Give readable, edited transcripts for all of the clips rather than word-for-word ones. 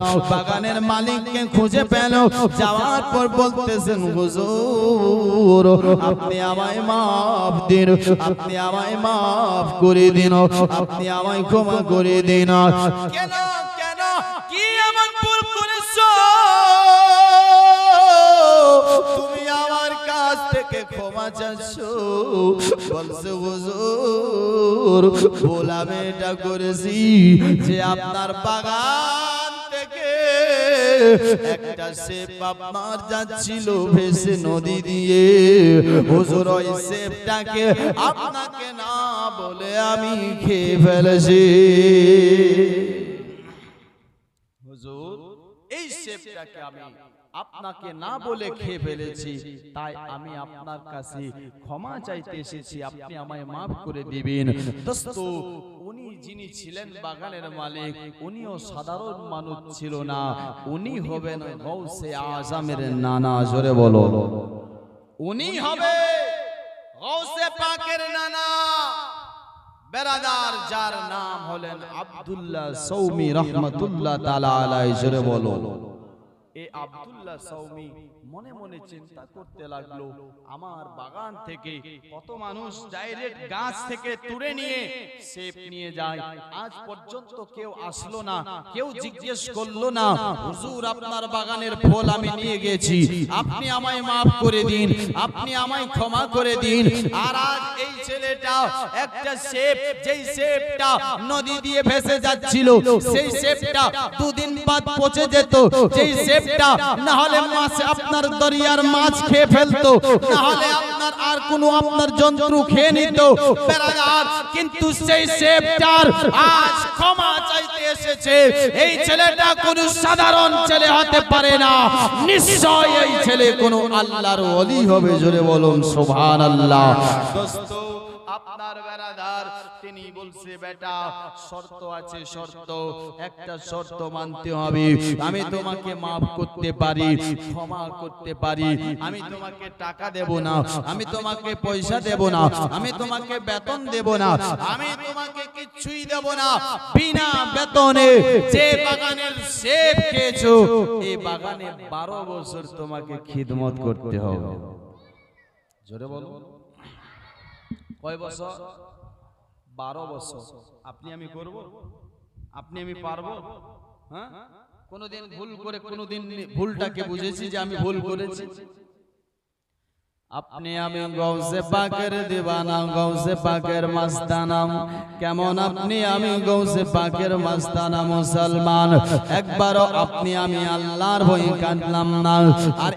বাগানের মালিককে খুঁজে পেল, যাওয়ার পর বলতেছেন হুজুর আপনি আমায় মাফ দিন, আপনি আমায় মাফ করে দিন, আপনি আমায় ক্ষমা করে দিন। কেন কেন কি এমন ভুল করেছো তুমি আমার কাছ থেকে ক্ষমা চাচ্ছো? বলছে হুজুর ভুল আমি এটা করেছি যে আপনার বাগান থেকে একটা সেপ আপনার যাচ্ছিল ভেসে নদী দিয়ে, হুজুর ওই সেপটাকে আপনাকে না বলে আমি খেয়ে ফেলেছি। হুজুর এই সেপটাকে আমি আপনাকে না বলে খেয়ে ফেলেছি, তাই আমি আপনার কাছে ক্ষমা চাইতে এসেছি, আপনি আমায় মাফ করে দিবেন। দোস্ত উনি যিনি ছিলেন বাগানের মালিক, উনিও সাধারণ মানুষ ছিল না, উনি হবেন গৌসে আজমের নানা। জোরে বলো, উনি হবে গৌসে পাকের নানা বেরাদার, যার নাম হলেন আব্দুল্লাহ সৌমি রহমাতুল্লাহ তাআলা আলাইহি। জোরে বলো। এই আব্দুল্লাহ সৌমি মনে মনে চিন্তা করতে লাগলো, আমার বাগান থেকে কত মানুষ ডাইরেক্ট গাছ থেকে তুলে নিয়ে সেপ নিয়ে যায়, আজ পর্যন্ত কেউ আসলো না, কেউ জিজ্ঞেস করলো না হুজুর আপনার বাগানের ফল আমি নিয়ে গেছি, আপনি আমায় মাফ করে দিন, আপনি আমায় ক্ষমা করে দিন। আর আজ এই ছেলেটা একটা সেপ, যেই সেপটা নদী দিয়ে ভেসে যাচ্ছিল, সেই সেপটা দুদিন বাদ পচে যেত, যেই সেপটা না হলে মাছ আপনার দরিয়ার মাছ খেয়ে ফেলতো, না হলে আপনার আর কোনো আপনার জন্তু খেয়ে নিত বেরাদার, কিন্তু সেই সেপটার আজ ক্ষমা চাইতে এসেছে। এই ছেলেটা কোনো সাধারণ ছেলে হতে পারে না, নিশ্চয় এই ছেলে কোনো আল্লাহর ওলি হবে। জোরে বলুন সুবহানাল্লাহ। দোস্ত আপনার বেরাদার তিনি বলছে বেটা শর্ত আছে, শর্ত একটা শর্ত মানতে হবে, আমি তোমাকে মাফ করতে পারি, ক্ষমা করতে পারি, আমি তোমাকে টাকা দেব না, আমি তোমাকে পয়সা দেব না, আমি তোমাকে বেতন দেব না, আমি তোমাকে কিছুই দেব না, বিনা বেতনে যে বাগানের সেব খেয়েছো এই বাগানে 12 বছর তোমাকে খিদমত করতে হবে। জোরে বলো কয় বছর? 12 বছর। আপনি আমি করব? আপনি আমি পারবো? হ্যাঁ, কোনদিন ভুল করে কোনদিন ভুলটাকে বুঝেছি যে আমি ভুল করেছি? আপনি আমি গৌসে পাকের দিওয়ানা, গৌসে পাকের মাস্তানা, কেমন আপনি আমি গৌসে পাকের মাস্তানা মুসলমান, একবারও আপনি আমি আল্লাহর ভয় কাটলাম না। আর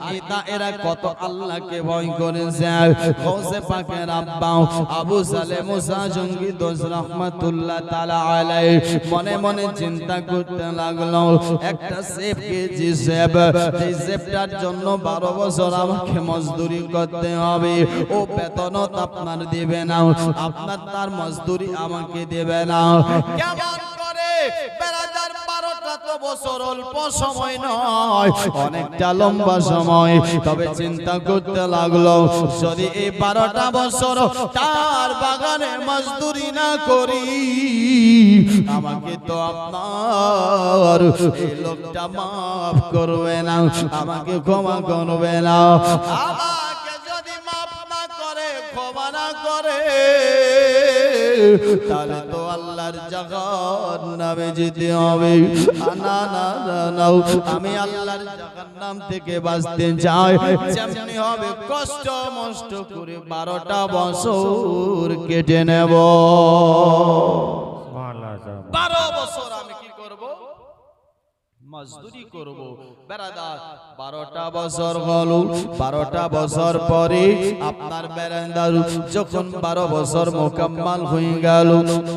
এরা কত আল্লাহকে ভয় করেছে। গৌসে পাকের আব্বা আবু সালে মুসা জঙ্গি দোস রহমাতুল্লাহ তাআলা আলাইহি মনে মনে চিন্তা করতে লাগলো, একটা সেব কেজি সেব, এই সেবটার জন্য 12 বছর আমাকে মজদুরি করতে হবে, ও বেতন আপনার দেবে না, আপনার তার মজদুরি আমাকে দেবে না। কেমন করে বেরাদার 12টা তো বছর অল্প সময় নয়, অনেকটা লম্বা সময়। তবে চিন্তা করতে লাগলো, যদি এই 12টা বছর তার বাগানে মজদুরি না করি, আমাকে তো আপনার এই লোকটা মাফ করবে না, আমাকে ক্ষমা করবে না। তাহলে তো আল্লাহর জাহান্নামে যেতে হবে। না না না, আমি আল্লাহর জাহান্নাম থেকে বাঁচতে চাই, যেমনি হবে কষ্ট মষ্ট করে 12টা বছর কেটে নেব। 12 বছর আমি কি করব? মজদুরি করব। বেরাদার 12টা বছর হলো, 12টা বছর পরে আপনার বেরাদার যখন 12 বছর মোকাম্মল হয়ে গেল,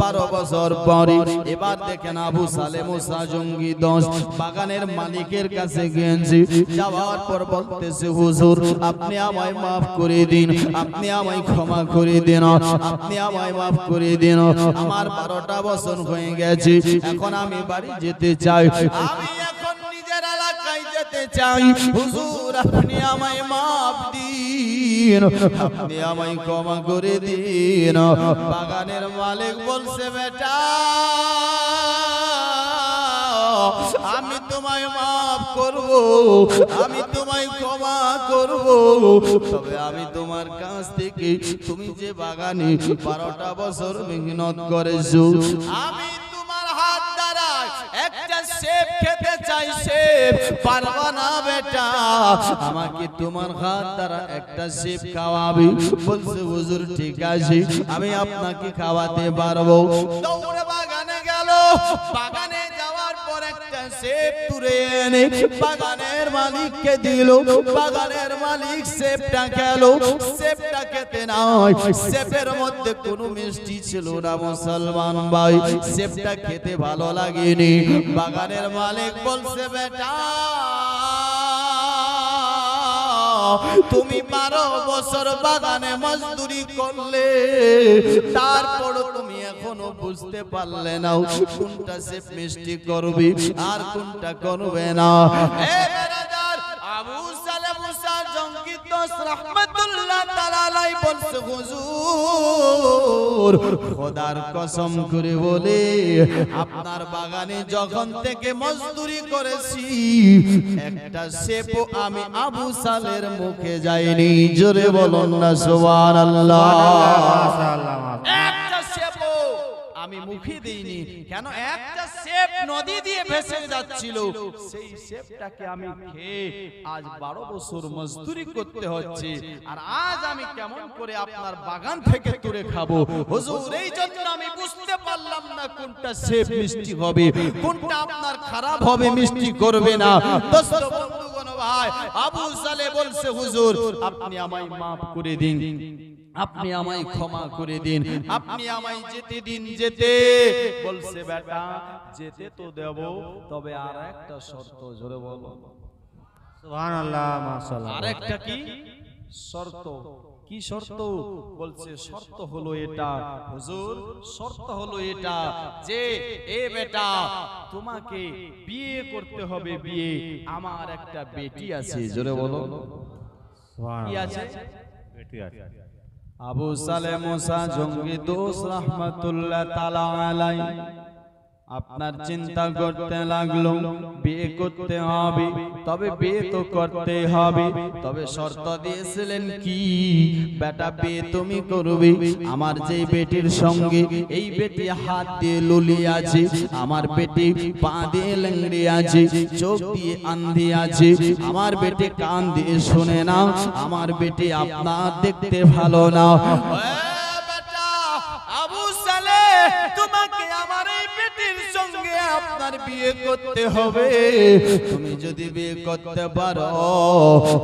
12 বছর পরে এবার দেখেন আবু সালে মুসা জঙ্গি দোস বাগানের মালিকের কাছে গিয়েছে, যাওয়ার পর বলতেছে হুজুর আপনি আমায় মাফ করে দিন, আপনি আমায় ক্ষমা করে দিন, আপনি আমায় মাফ করে দিন, আমার 12টা বছর হয়ে গেছে, এখন আমি বাড়ি যেতে চাই, আমি এখন নিজের এলাকায় যেতে চাই, হুজুর আপনি আমায় মাফ দিন, আপনি আমায় ক্ষমা করে দিন। বাগানের মালিক বলছে বেটা আমি তোমায় মাফ করব, আমি তোমায় ক্ষমা করব, তবে আমি তোমার কাছ থেকে তুমি যে বাগানে 12টা বছর মেহনত করেছো, আমি তোমার হাত দ্বারা একটা সেব খেতে চাই, সেব পারবা না বেটা, আমাকে তোমার হাত দ্বারা একটা সেব খাওয়াবে। বলছে হুজুর ঠিক আছে, আমি আপনাকে খাওয়াতে পারবো। দৌড়ে বাগানে গেল, বাগানে যাওয়ার পর একটা সেব তুলে এনে বাগানের মালিককে দিল। বাগানের মালিক সেবটা খেলো, সেবটা খেতে নয়, সেবের মধ্যে কোনো মিষ্টি ছিল না মুসলমান ভাই, সেবটা খেতে ভালো লাগেনি। বাগানের মালিক বলছে বেটা তুমি 12 বছর বাগানে মজদুরি করলে, তারপর তুমি এখনো বুঝতে পারলে না কোনটা সেব মিষ্টি করবে আর কোনটা করবে না। আবু সালেহ মুসা জঙ্গি দোস্ত রাহমাতুল্লাহ তাআলা আলাইহি বলছে হুজুর খোদার কসম করে বলে আপনার বাগানে যখন থেকে মজদুরি করেছি একটা সেবও আমি আবু সালের মুখে যায়নি। জোরে বলুন না সুবহানাল্লাহ। একটা সেবও আমি মুখে দেইনি। কেন? একটা সেব নদী দিয়ে ভেসে যাচ্ছিল, সেই সেবটাকে আমি খেয়ে আজ 12 বছর মজদুরি করতে হচ্ছে, আর আজ আমি কেমন করে আপনার বাগান থেকে তুলে খাবো? হুজুর এই জন্য আমি বুঝতে পারলাম না কোনটা সেব মিষ্টি হবে, কোনটা আপনার খারাপ হবে মিষ্টি করবে না। দোস্ত বন্ধুগণ ভাই, আবু সালেহ বলছে হুজুর আপনি আমায় maaf করে দিন, আপনি আমায় ক্ষমা করে দিন, আপনি আমায় যেতে দিন। যেতে বলছে বেটা যেতে তো দেব, তবে আর একটা শর্ত। জোরে বলো সুবহানাল্লাহ মাশাআল্লাহ। আরেকটা কি শর্ত? কি শর্ত? বলছে শর্ত হলো এটা হুজুর, শর্ত হলো এটা যে এ বেটা তোমাকে বিয়ে করতে হবে। বিয়ে, আমার একটা বেটি আছে। জোরে বলো কি আছে? বেটি আছে। আবু সালেহ মুসা জঙ্গি দোস্ত রাহমাতুল্লাহ তাআলা আলাইহি আপনার চিন্তা করতে লাগলো বিয়ে করতে হবে, তবে বিয়ে তো করতে হবে, তবে শর্ত দিয়েছিলেন কি বেটা বিয়ে তুমি করবে আমার যে বেটির সঙ্গে এই বেটি হাত দিয়ে লুলি আছে, আমার বেটি পা দিয়ে লেংড়ি আছে, চোখ দিয়ে আন্ধি আছে, আমার বেটি কান দিয়ে শুনে না, আমার বেটি আপনার দেখতে ভালো না। আবু সালেহ তোমাকে আমার এই বেটির সঙ্গে আপনার বিয়ে করতে হবে, তুমি যদি বিয়ে করতে পারো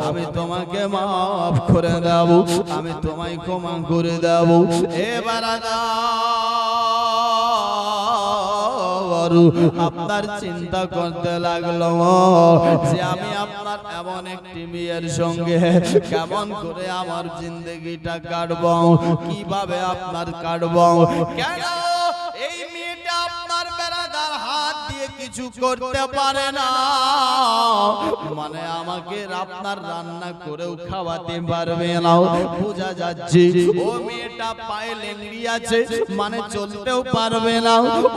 আমি তোমাকে maaf করে দেব, আমি তোমায় ক্ষমা করে দেব। এবার আপনার চিন্তা করতে লাগলো যে আমি আপনার এমন একটি মেয়ের সঙ্গে কেমন করে আমার জিন্দগিটা কাটবো, কিভাবে আপনার কাটবো। কেন এই মেয়েটা আপনার বেড়াদার হাত দিয়ে কিছু করতে পারে না, মানে আমাকে আপনার রান্না করেও খাওয়াতে পারবে না, বোঝা যাচ্ছে। ও মেয়েটা পায়ে লেংড়ি আছে, মানে চলতেও পারবে না।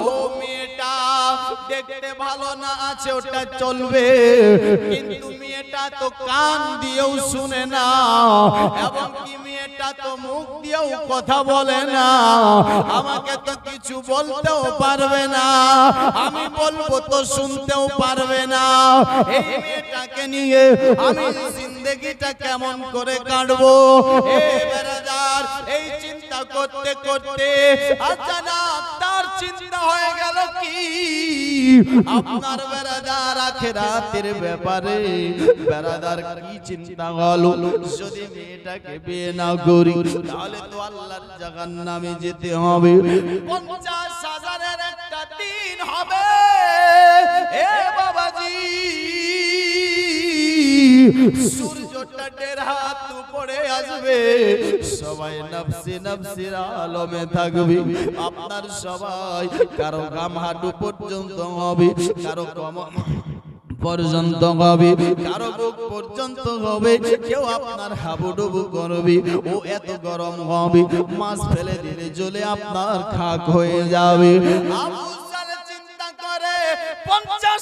ও মেয়েটা দেখতে ভালো না আছে, ওটা চলবে, কিন্তু মেয়েটা তো কান দিয়েও শুনে না, এবং কি মেয়েটা তো মুখ দিয়েও কথা বলে না, আমাকে তো কিছু বলতেও পারবে না, আমি বলবো তো শুনতেও পারবে না। এই মেয়েটাকে নিয়ে আমি জিন্দেগিটা কেমন করে কাটবো? এই বেরাদার এই চিন্তা করতে করতে আচানক তার চিন্তা হয়ে গেল কি আপনার বেরাদার আখিরাতের ব্যাপারে। বেরাদার কি চিন্তা হলো, যদি মেয়েটাকে বিয়ে না করি তাহলে তো আল্লাহর জাহান্নামে যেতে হবে, 50,000-এর একটা দিন হবে। এ বাবাজি সূর্যটা 1.5 হাত উপরে আসবে, সবাই নফসি নফসির আলমে থাকবে, আপনার সবাই কারো গাম হাঁটু পর্যন্ত হবে, কারো কমর পর্যন্ত হবে, কারো বুক পর্যন্ত হবে, কেউ আপনার হাবুডুবু করবে, ও এত গরম হবে মাছ ফেলে দিলে জ্বলে আপনার খাক হয়ে যাবে। আবু সালেহ চিন্তা করে 50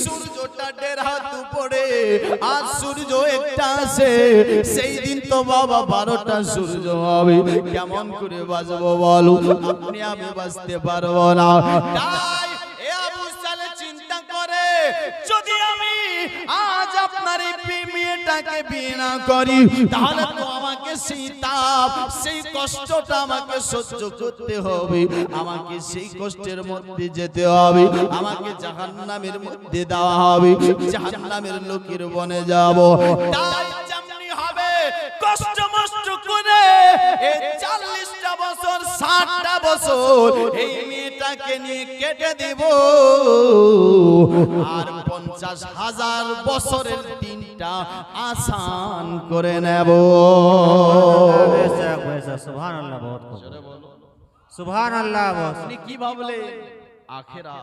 সূর্যটা 1.5 হাত উপরে আর সূর্য একটা আছে, সেই দিন তো বাবা 12টা সূর্য হবে, কেমন করে বাঁচবো বলো? আপনি আমি বাঁচতে পারবো না। তাই এ আবু সালে চিন্তা করে, যদি আমি আজ আপনার এই মেয়েটাকে বিয়ে না করি, তাহলে তো আমাকে সেই তাপ, সেই কষ্টটা আমাকে সহ্য করতে হবে, আমাকে সেই কষ্টের মধ্যে যেতে হবে, আমাকে জাহান্নামের মধ্যে দেওয়া হবে, জাহান্নামের লোকের বনে যাব। তাই যেমনি হবে কষ্ট মষ্ট করে এই 40টা বছর 60টা বছর এই মেয়েটাকে নিয়ে কেটে দেব, আর 50,000 বছরের দিনটা আসান করে নেব। বেশক বেশক সুবহানাল্লাহ, বহুত খুব সুবহানাল্লাহ। বস আপনি কি ভাবলে আখেরা,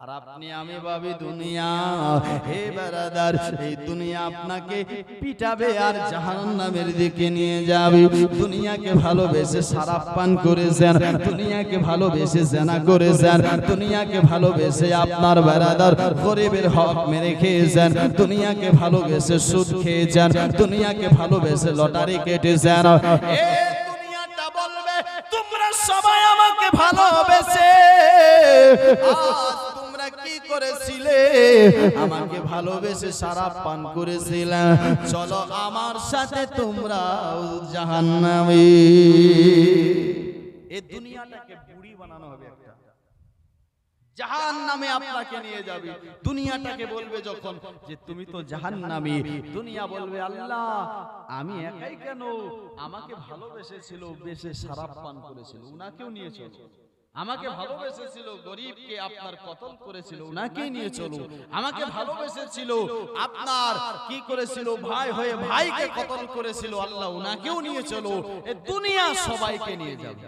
আর আপনি আমি ভাবি দুনিয়া। হে বারাদার, এই দুনিয়া আপনাকে পিটাবে আর জাহান্নামের দিকে নিয়ে যাবে। দুনিয়াকে ভালোবেসে শরাব পান করেছেন, দুনিয়াকে ভালোবেসে জেনা করেছেন, দুনিয়াকে ভালোবেসে আপনার বারাদার গরিবের হক মেরে খেয়েছেন, দুনিয়াকে ভালোবেসে সুদ খেয়েছেন, দুনিয়াকে ভালোবেসে লটারি কেটেছেন। এই দুনিয়াটা বলবে তোমরা সবাই আমাকে ভালোবেসে আজ তোমরা কি করেছিলে? আমাকে ভালোবেসে শরাব পান করেছিলে, চলো আমার সাথে তোমরা জাহান্নামে। এই দুনিয়াটাকে বুড়ি বানানো হবে, একটা জাহান্নামে আপনাকে নিয়ে যাবে। দুনিয়াটাকে বলবে যখন যে তুমি তো জাহান্নামী, দুনিয়া বলবে আল্লাহ আমি একাই কেন, আমাকে ভালোবেসেছিল, বেশে শরাব পান করেছিল, উনাকেও নিয়ে চলো। আমাকে ভালোবেসেছিল, গরিবকে আপনার কতল করেছিল, উনাকেই নিয়ে চলো। আমাকে ভালোবেসেছিল, আপনার কি করেছিল, ভাই হয়ে ভাইকে কতল করেছিল, আল্লাহ উনাকেও নিয়ে চলো। এই দুনিয়া সবাইকে নিয়ে যাবে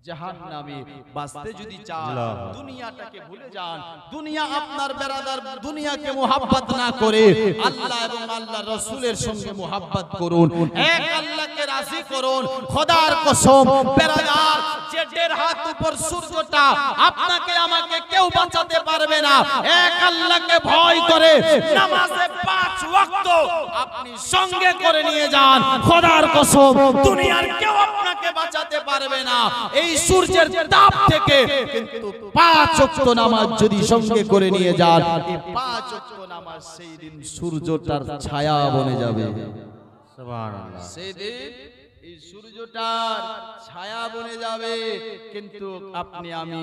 জাহান্নামে। বাঁচতে যদি চান দুনিয়াটাকে ভুলে যান। দুনিয়া আপনার বেরাদার, দুনিয়াকে মোহাব্বত না করে আল্লাহ এবং আল্লাহর রাসূলের সঙ্গে মোহাব্বত করুন, এক আল্লাহকে রাজি করুন। খোদার কসম বেরাদার, যে 1.5 হাত উপর সূর্যটা আপনাকে আমাকে কেউ বাঁচাতে পারবে না। এক আল্লাহকে ভয় করে নামাজে 5 ওয়াক্ত আপনি সঙ্গে করে নিয়ে যান, খোদার কসম দুনিয়ার কেউ আপনাকে বাঁচাতে পারবে না এই সূর্যের তাপ থেকে। কিন্তু 5 ওয়াক্ত নামাজ যদি সঙ্গে করে নিয়ে যান, এই 5 ওয়াক্ত নামাজ সেই দিন সূর্যটার ছায়া বনে যাবে। সুবহানাল্লাহ। সেই দিন এই সূর্যটার ছায়া বনে যাবে। কিন্তু আপনি আমি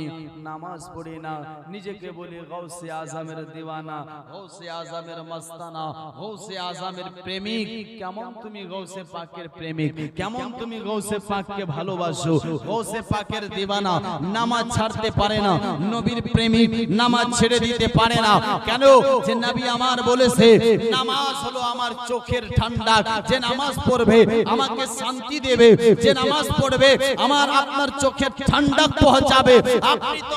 নামাজ পড়ি না, নিজেকে বলি গৌসে আজমের দিওয়ানা, গৌসে আজমের মস্তানা, গৌসে আজমের প্রেমিক। কেমন তুমি গৌসে পাকের প্রেমিক, কেমন তুমি গৌসে পাককে ভালোবাসো, গৌসে পাকের দিওয়ানা। নামাজ ছাড়তে পারে না, নবীর প্রেমিক নামাজ ছেড়ে দিতে পারে না। কেন? যে নবী আমার বলেছে নামাজ হলো আমার চোখের ঠান্ডা, যে নামাজ পড়বে আমাকে শান্তি দেবে, যে নামাজ পড়বে আমার আপনার চোখে ঠান্ডা পৌঁছাবে। আপনি তো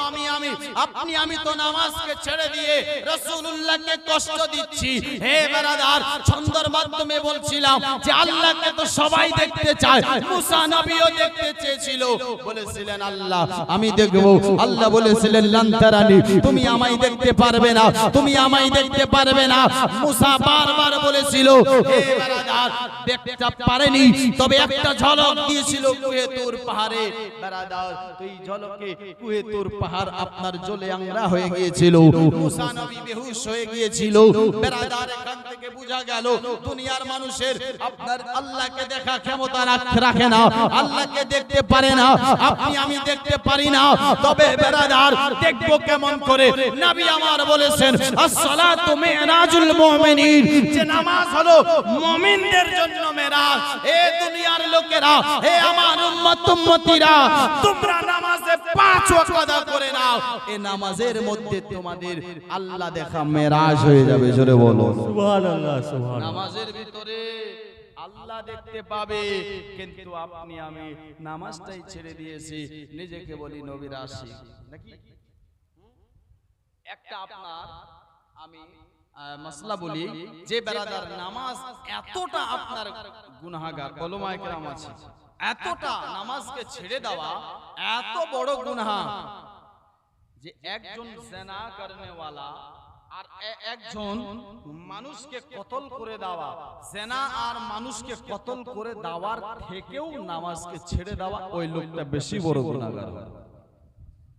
আপনি আমি তো নামাজকে ছেড়ে দিয়ে রাসূলুল্লাহকে কষ্ট দিচ্ছি। হে বারাদার, ছন্দর মাধ্যমে বলছিলাম যে আল্লাহকে তো সবাই দেখতে চায়, মুসা নবীও দেখতে চেয়েছিল, বলেছিলেন আল্লাহ আমি দেখব। আল্লাহ বলেছিলেন লান তারানি, তুমি আমায় দেখতে পারবে না, তুমি আমায় দেখতে পারবে না। মুসা বারবার বলেছিল, হে বারাদার দেখতে পারেনি, তবে একটা ঝলক দিয়েছিল কুহে তুর পাহাড়ে। বারাদার এই ঝলকে কুহে তুর পাহাড় আপনার জ্বলে আংরা হয়ে গিয়েছিল, মুসা নবী বেহুশ হয়ে গিয়েছিল। বারাদার এখান থেকে বোঝা গেল দুনিয়ার মানুষের আপনার আল্লাহকে দেখা ক্ষমতা রাখে না, আল্লাহকে দেখতে পারে না, আপনি আমি দেখতে পারি না। তবে বারাদার দেখবো কেমন করে? নবী আমার বলেছেন as-salatu mi'rajul mu'minin, যে নামাজ হলো মুমিনদের জন্য মেরাজ। এ দুনিয়ার লোকেরা, হে আমার উম্মত উম্মতিরা, তোমরা নামাজে 5 ওয়াক্ত আদা করে নাও, এই নামাজের মধ্যে তোমাদের আল্লাহ দেখা মেরাজ হয়ে যাবে। জোরে বলো সুবহানাল্লাহ, সুবহানাল্লাহ। নামাজের ভিতরে আল্লাহ দেখতে পাবে। কিন্তু আপনি আমি নামাজটাই ছেড়ে দিয়েছি, নিজেকে বলি নবীর আশিক নাকি। একটা আপনার আমি মাসলা বলি, যে বেরাদার নামাজ এতটা আপনার গুনাহগার, ওলামায়ে কেরাম আছে, এতটা নামাজকে ছেড়ে দেওয়া এত বড় গুনাহ যে একজন জিনা করনে वाला আর একজন মানুষকে কতল করে দেওয়া, জেনা আর মানুষকে কতল করে দেওয়ার থেকেও নামাজকে ছেড়ে দেওয়া, ওই লোকটা বেশি বড় গুনাহগার হয়।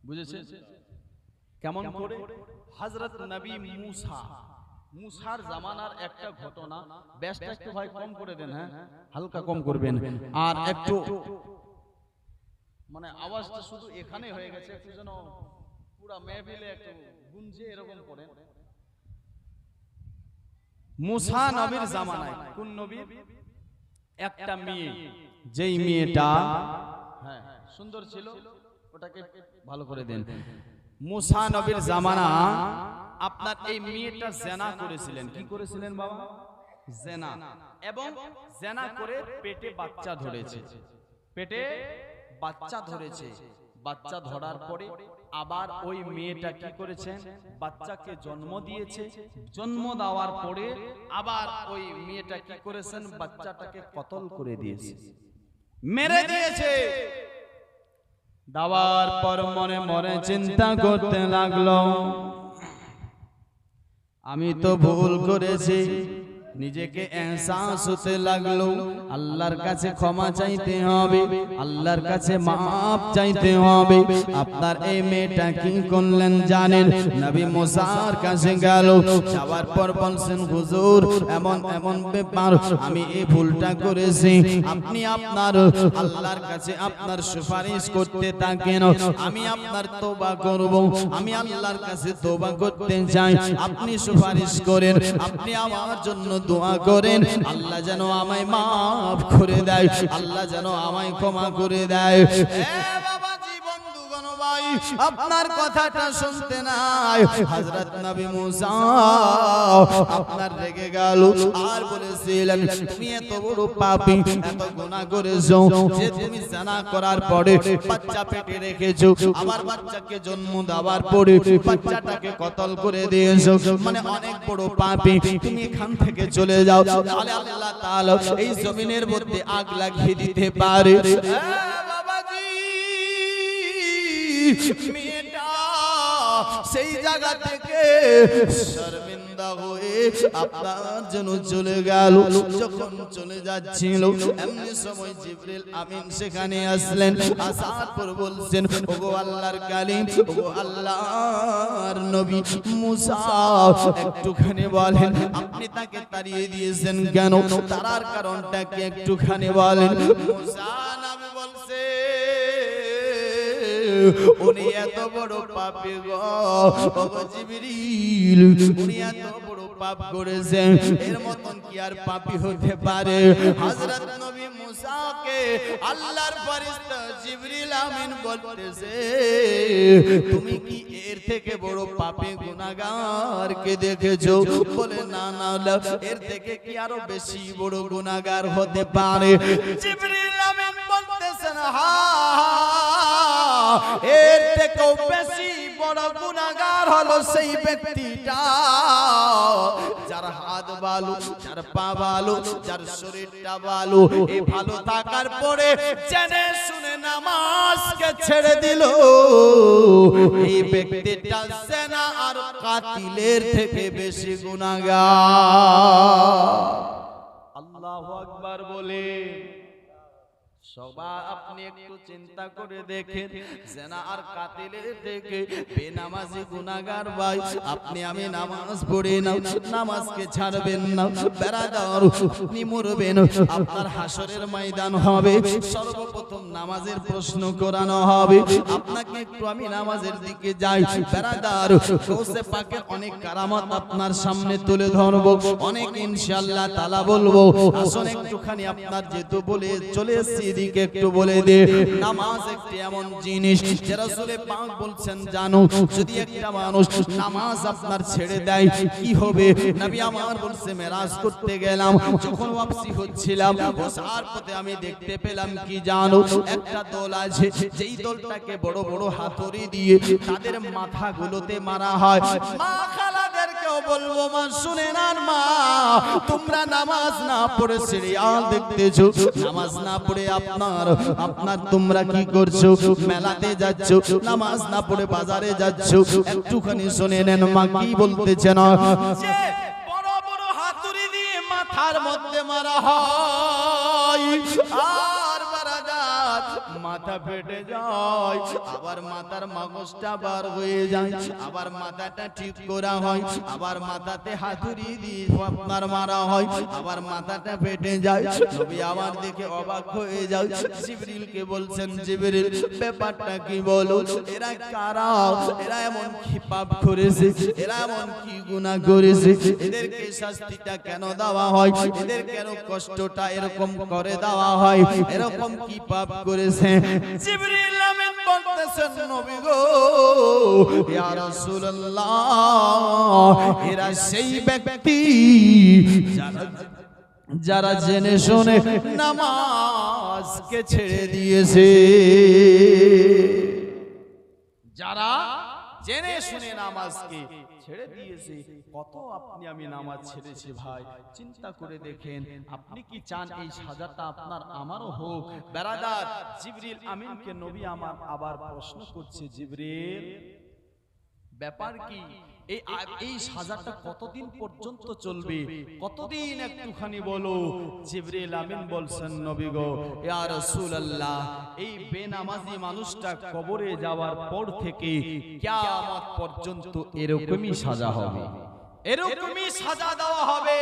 বুঝেছেন কেমন করে? হযরত নবী মুসার জামানার একটা ঘটনা, বেশটা একটু ভাই কম করে দেন, হ্যাঁ হালকা কম করবেন, আর একটু মানে আওয়াজটা শুধু এখানে হয়ে গেছে, একটু যেন পুরা মেহফিলে একটু গুঞ্জে এরকম করেন। মুসা নবীর জামানায়, কোন নবীর? একটা মেয়ে, যেই মেয়েটা হ্যাঁ সুন্দর ছিল, ওটাকে ভালো করে দেন। মুসা নবীর জামানা, আপনার এই মেয়েটা জেনা করেছিলেন। কি করেছিলেন বাবা? জেনা। এবং জেনা করে পেটে বাচ্চা ধরেছে, পেটে বাচ্চা ধরেছে। বাচ্চা ধরার পরে আবার ওই মেয়েটা কি করেছেন? বাচ্চাকে জন্ম দিয়েছে। জন্ম দেওয়ার পরে আবার ওই মেয়েটা কি করেছেন? বাচ্চাটাকে কতল করে দিয়েছে, মেরে দিয়েছে। দেওয়ার পর মনে মনে চিন্তা করতে লাগলো, আমি তো ভুল করেছি। নিজেকে এহসাস হতে লাগলো, আল্লাহর কাছে ক্ষমা চাইতে হবে, আল্লাহর কাছে মাফ চাইতে হবে। আপনার এই মেয়েটা কি করলেন জানেন? নবী মুসার কাছে গেল, যাওয়ার পর বলছেন, হুজুর এমন এমন ব্যাপার, আমি এই ভুলটা করেছি, আপনি আপনার আল্লাহর কাছে আপনার সুপারিশ করতে থাকেন, আমি আপনার তওবা করব, আমি আল্লাহর কাছে তওবা করতে চাই, আপনি সুপারিশ করেন, আপনি আমার জন্য দোয়া করেন, আল্লাহ যেন আমায় মাফ করে দেয়, আল্লাহ যেন আমায় ক্ষমা করে দেয়। বাবাজি বন্ধুগণ ভাই, আপনার কথাটা শুনতে নাই হযরত নবী মুসা আপনার রেগে গেল, আর বলেছিলেন, তুমি এত বড় পাপী, এত গুনাহ করেছো যে তুমি জানা করার পরে বাচ্চা পেটে রেখেছো, আমার বাচ্চাকে জন্ম দেওয়ার পরে বাচ্চাটাকে কতল করে দিয়েছো, মানে অনেক বড় পাপী, তুমি এখান থেকে চলে যাও, তাহলে আল্লাহ তাআলা এই জমিনের মধ্যে আগ লাগিয়ে দিতে পারে। বাবাজি মেয়েটা সেই জায়গা থেকে শর্মিন্দা হয়ে আপনার জন্য চলে গেল। যখন চলে যাচ্ছিল, এমনি সময় জিবরিল আমিন সেখানে আসলেন। আসার পর বলছেন, ওগো আল্লাহর কালিম, ওগো আল্লাহর নবী মুসা, একটুখানি বলেন আপনি তাকে তাড়িয়ে দিয়েছেন কেন? তার কারণটা কি একটুখানি বলেন। মুসা নবী বলছে, উনি এত বড় পাপী গো, ওগো জিবরিল, উনি এত বড় পাপ করেছেন, এর মতন কি আর পাপী হতে পারে? হযরত নবী মুসাকে আল্লাহর ফেরেশতা জিবরিল আমিন বলতেছে, তুমি কি এর থেকে বড় পাপী গুনাহগার কে দেখেছো? বলে না না, এর থেকে কি আরো বেশি বড় গুনাহগার হতে পারে? জিবরিল আমিন বলতেছেন, হ্যাঁ, এর থেকেও বেশি বড় গুনাহগার হলো সেই ব্যক্তিটা যার হাত ভালো, যার পা ভালো, যার শরীরটা ভালো, এই ভালো থাকার পরে জেনে শুনে নামাজকে ছেড়ে দিল, এই ব্যক্তিটা জেনা আর কাতিলের থেকে বেশি গুনাহগার। আল্লাহু আকবার বলে সবাই আপনি একটু চিন্তা করে দেখেন, জেনা আর কাতিলের থেকে বেনামাজি গুনাহগার ভাই, আপনি আমি নামাজ পড়ি না, নামাজকে ছাড়বেন না, বেরাদার আপনি মরবেন, আপনার হাসরের ময়দান হবে, সর্বপ্রথম নামাজের প্রশ্ন করানো হবে আপনাকে। একটু আমি নামাজের দিকে যাই বেরাদার, গৌসে পাকের অনেক কারামত আপনার সামনে তুলে ধরবো, অনেক ইনশাআল্লাহ তাআলা বলবো। আসুন একটুখানি আপনার যেহেতু বলে চলে এসেছি, দিকে একটু বলে দে। নামাজ একটি এমন জিনিস যে রাসূল পাক বলছেন, জানো যদি একটা মানুষ নামাজ আপনার ছেড়ে দেয় কি হবে? নবী আমার বলছে, মেরাজ করতে গেলাম, যখন ওয়াপসি হচ্ছিলাম, বসার পথে আমি দেখতে পেলাম কি জানো, একটা দল আছে, যেই দলটাকে বড় বড় হাতুড়ি দিয়ে তাদের মাথাগুলোতে মারা হয়, মা খালাদেরকেও বলবো মা শুনে নান মা, তোমরা নামাজ না পড়ে সিরিয়াল দেখতেছো, নামাজ না পড়ে আপনার তোমরা কি করছো, মেলাতে যাচ্ছ, নামাজ না পড়ে বাজারে যাচ্ছ, একটুখানি শুনে নেন মা কি বলতেছে না, যে বড় বড় হাতুড়ি দিয়ে মাথার মধ্যে মারা হয় আর বারাদাত মাথা ফেটে যায়, আবার মাথার মগজটা বার হয়ে যায়, আবার মাথাটা ঠিক করা হয়, আবার মাথাতে হাতুড়ি দিয়ে আপনার মারা হয়, আবার মাথাটা ফেটে যায়। নবী আমার দেখে অবাক হয়ে যায়, জিবরিলকে বলছেন জিবরিল ব্যাপারটা কি বলো, এরা কারা, এরা এমন কি পাপ করেছে, এরা এমন কি গুনাহ করেছে, এদেরকে শাস্তিটা কেন দেওয়া হয়, এদের কেন কষ্টটা এরকম করে দেওয়া হয়, এরকম কি পাপ করেছে। জিবরিল আমিন বলতেছেন নবী গো ইয়া রাসূলুল্লাহ, এরা সেই ব্যক্তি যারা জেনে শুনে নামাজকে ছেড়ে দিয়েছে, যারা জেনে শুনে নামাজকে ছেড়ে দিয়েছে। কত আপনি আমি নামাজ ছেড়েছি ভাই, চিন্তা করে দেখেন, আপনি কি চান এই সাজাটা আপনার আমারও হোক? বেরাদার, জিবরিল আমিনকে নবী আমার আবার প্রশ্ন করছে, জিবরিল ব্যাপার কি, এই সাজাটা কতদিন পর্যন্ত চলবে, কতদিন একটুখানি বলো। জিবরিল আমিন বলছেন নবী গো ইয়া রাসূলুল্লাহ, এই বেনামাজি মানুষটা কবরে যাওয়ার পর থেকে কিয়ামত পর্যন্ত এরকমই সাজা হবে, এরকমই সাজা দেওয়া হবে।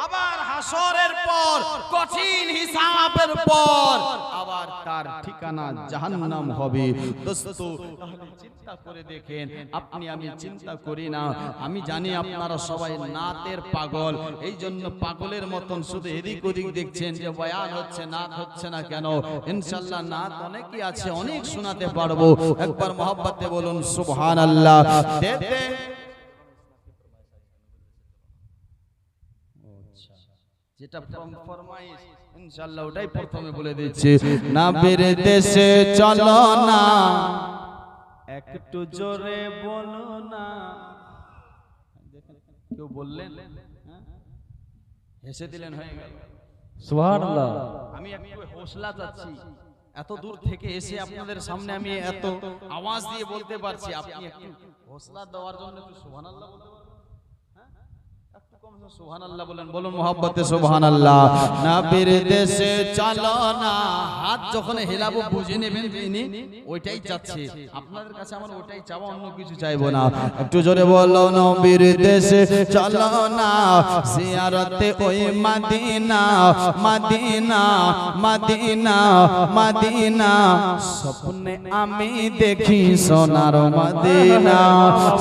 আবার হাসরের পর কঠিন হিসাবের পর আবার তার ঠিকানা জাহান্নাম হবে। দোস্ত তাহলে চিন্তা করে দেখেন, আপনি আমি চিন্তা করি না, আমি জানি আপনারা সবাই নাতের পাগল, এই জন্য পাগলের মতন শুধু এদিক ওদিক দেখছেন যে বয়ান হচ্ছে, নাত হচ্ছে না কেন। ইনশাআল্লাহ নাত অনেকই আছে, অনেক শোনাতে পারবো। একবার মহব্বতে বলুন সুবহানাল্লাহ। যেটা ফরমাইশ ইনশাআল্লাহ ওটাই প্রথমে বলে দিচ্ছি, নবীর দেশে চলো না, একটু জোরে বলো না। কেউ বললেন, হেসে দিলেন, হয়ে গেল। সুবহানাল্লাহ। আমি একটু হৌসলা চাচ্ছি, এত দূর থেকে এসে আপনাদের সামনে আমি এত আওয়াজ দিয়ে বলতে পারছি, আপনি একটু হৌসলা দেওয়ার জন্য একটু সুবহানাল্লাহ বলতে পারবেন? সুবহানাল্লাহ বলেন, বলুন মহব্বতে সুবহানাল্লাহ। নবীর দেশে চলো না, হাত যখন হেলাবো বুঝে নেবেন তিনি ওইটাই চাচ্ছে, আপনাদের কাছে আমার ওইটাই চাওয়া, অন্য কিছু চাইবো না। একটু জোরে বলো, নবীর দেশে চলো না, জিয়ারতে ওই মদিনা, মদিনা, মদিনা, মদিনা, স্বপ্নে আমি দেখি সোনার মদিনা,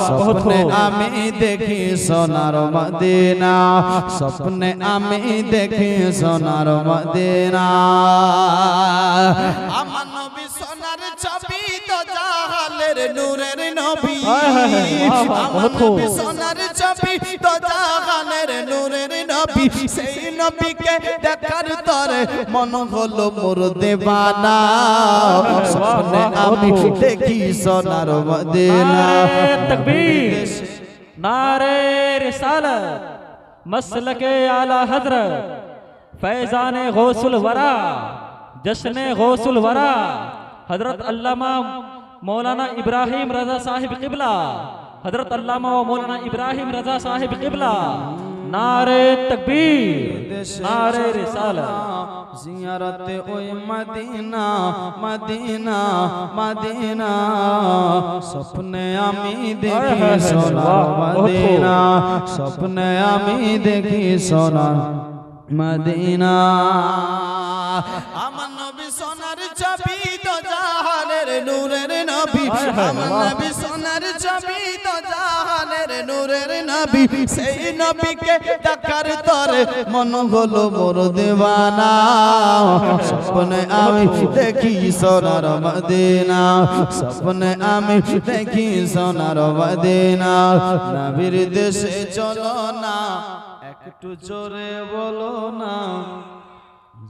স্বপ্নে আমি দেখি সোনার মদিনা, স্বপ্নে আমি দেখি সোনার মদিনা। আমার নবী সোনার ছবি তো জাহালের নূরের নবী, আমার নবী সোনার ছবি তো জাহালের নূরের নবী, সেই নবীকে দেখার তরে মন হলো মোর দেওয়ানা, স্বপ্নে আমি দেখি সোনার মদিনা। তাকবীর, নারে रिसालत, मसलके आला हजरत, फैजाने गौसुल वरा, जश्ने गौसुल वरा, हजरत अल्लामा मौलाना इब्राहिम रजा साहिब किबला, हजरत अल्लामा मौलाना इब्राहिम रजा साहिब किबला। नारे तकबीर, नारे रिसालत। जियारत ओए मदीना, मदीना, मदीना, सपने आमी देखी सोनार मदीना, सपने आमी देखी सोनार मदीना। আমার নবী সোনার ছবি তো জাহানের নূরের নবী, আমার নবী সোনার ছবি তো জাহানের নূরের নবী, সেই নবীকে দেখার তরে মন হলো মোর দেওয়ানা, স্বপ্নে আমি দেখি সোনার মদিনা, স্বপ্নে আমি দেখি সোনার মদিনা। নবীর দেশে চলো না, একটু জোরে বলো না,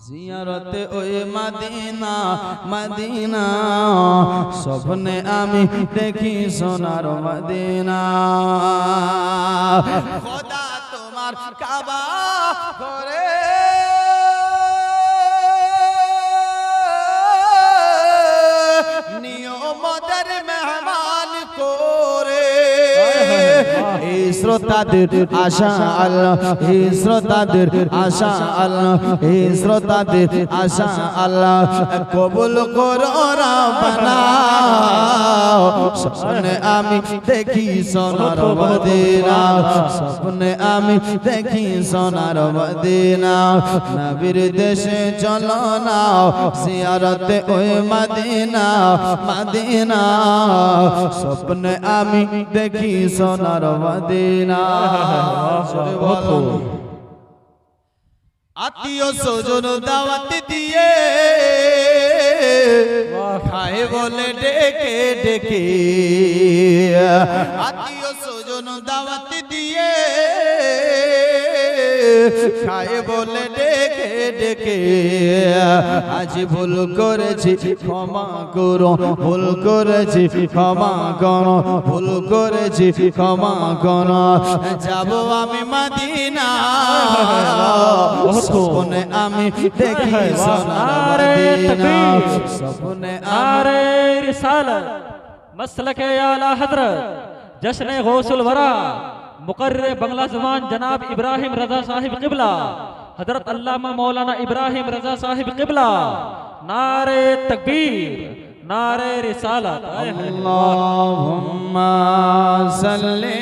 জিয়ারতে ওই মদিনা, মদিনা, স্বপ্নে আমি দেখি সোনার মদিনা। শ্রোতাদের আশা আল্লাহ, হে শ্রোতাদের আশা আল্লাহ, হে শ্রোতাদের আশা আল্লাহ কবুল করো রব্বানা। স্বপ্নে আমি দেখি সোনার মদিনা, স্বপ্নে আমি দেখি সোনার মদিনা, নবীর দেশে চলো না জিয়ারতে ওই মদিনা, মদিনা স্বপ্নে আমি দেখি সোনার মদিনা। আত্মীয় স্বজন দাওয়াত দিয়ে খায় বলে ডেকে ডেকে, আত্মীয় স্বজন দাওয়াত দিয়ে খায় বলে ডেকে ডেকে, আজ ভুল করেছি ক্ষমা করো, ভুল করেছি ক্ষমা করো, ভুল করেছি ক্ষমা করো, যাব আমি মদিনা, স্বপ্নে আমি দেখি সোনার মদিনা, স্বপ্নে नारे रिसालत मसलक आला हजरत जश्न गौसुल वरा मुकर्र बंगला ज़ुबान जनाब इब्राहिम रजा साहिब क़िबला हजरत अल्लामा मौलाना इब्राहिम रजा साहिब क़िबला। नारे तकबीर, नारे रिसालत। अल्लाहुम्मा सल्ली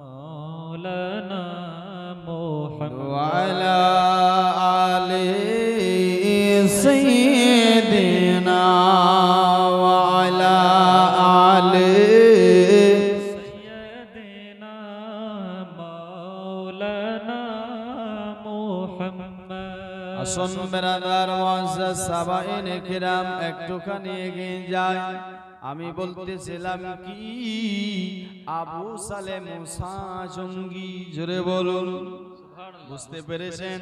मौलाना मोहम्मद वअला आले सय्यिदिना वअला आले सय्यदना मौलाना मोहम्मद। আসুন বেরাদার মুআজ্জাজ সাবাইনে কিরাম একটুখানি এগিয়ে যায়। আমি বলতেছিলাম কি আবু সালে মুসা জঙ্গি, জোরে বলুন, বুঝতে পেরেছেন?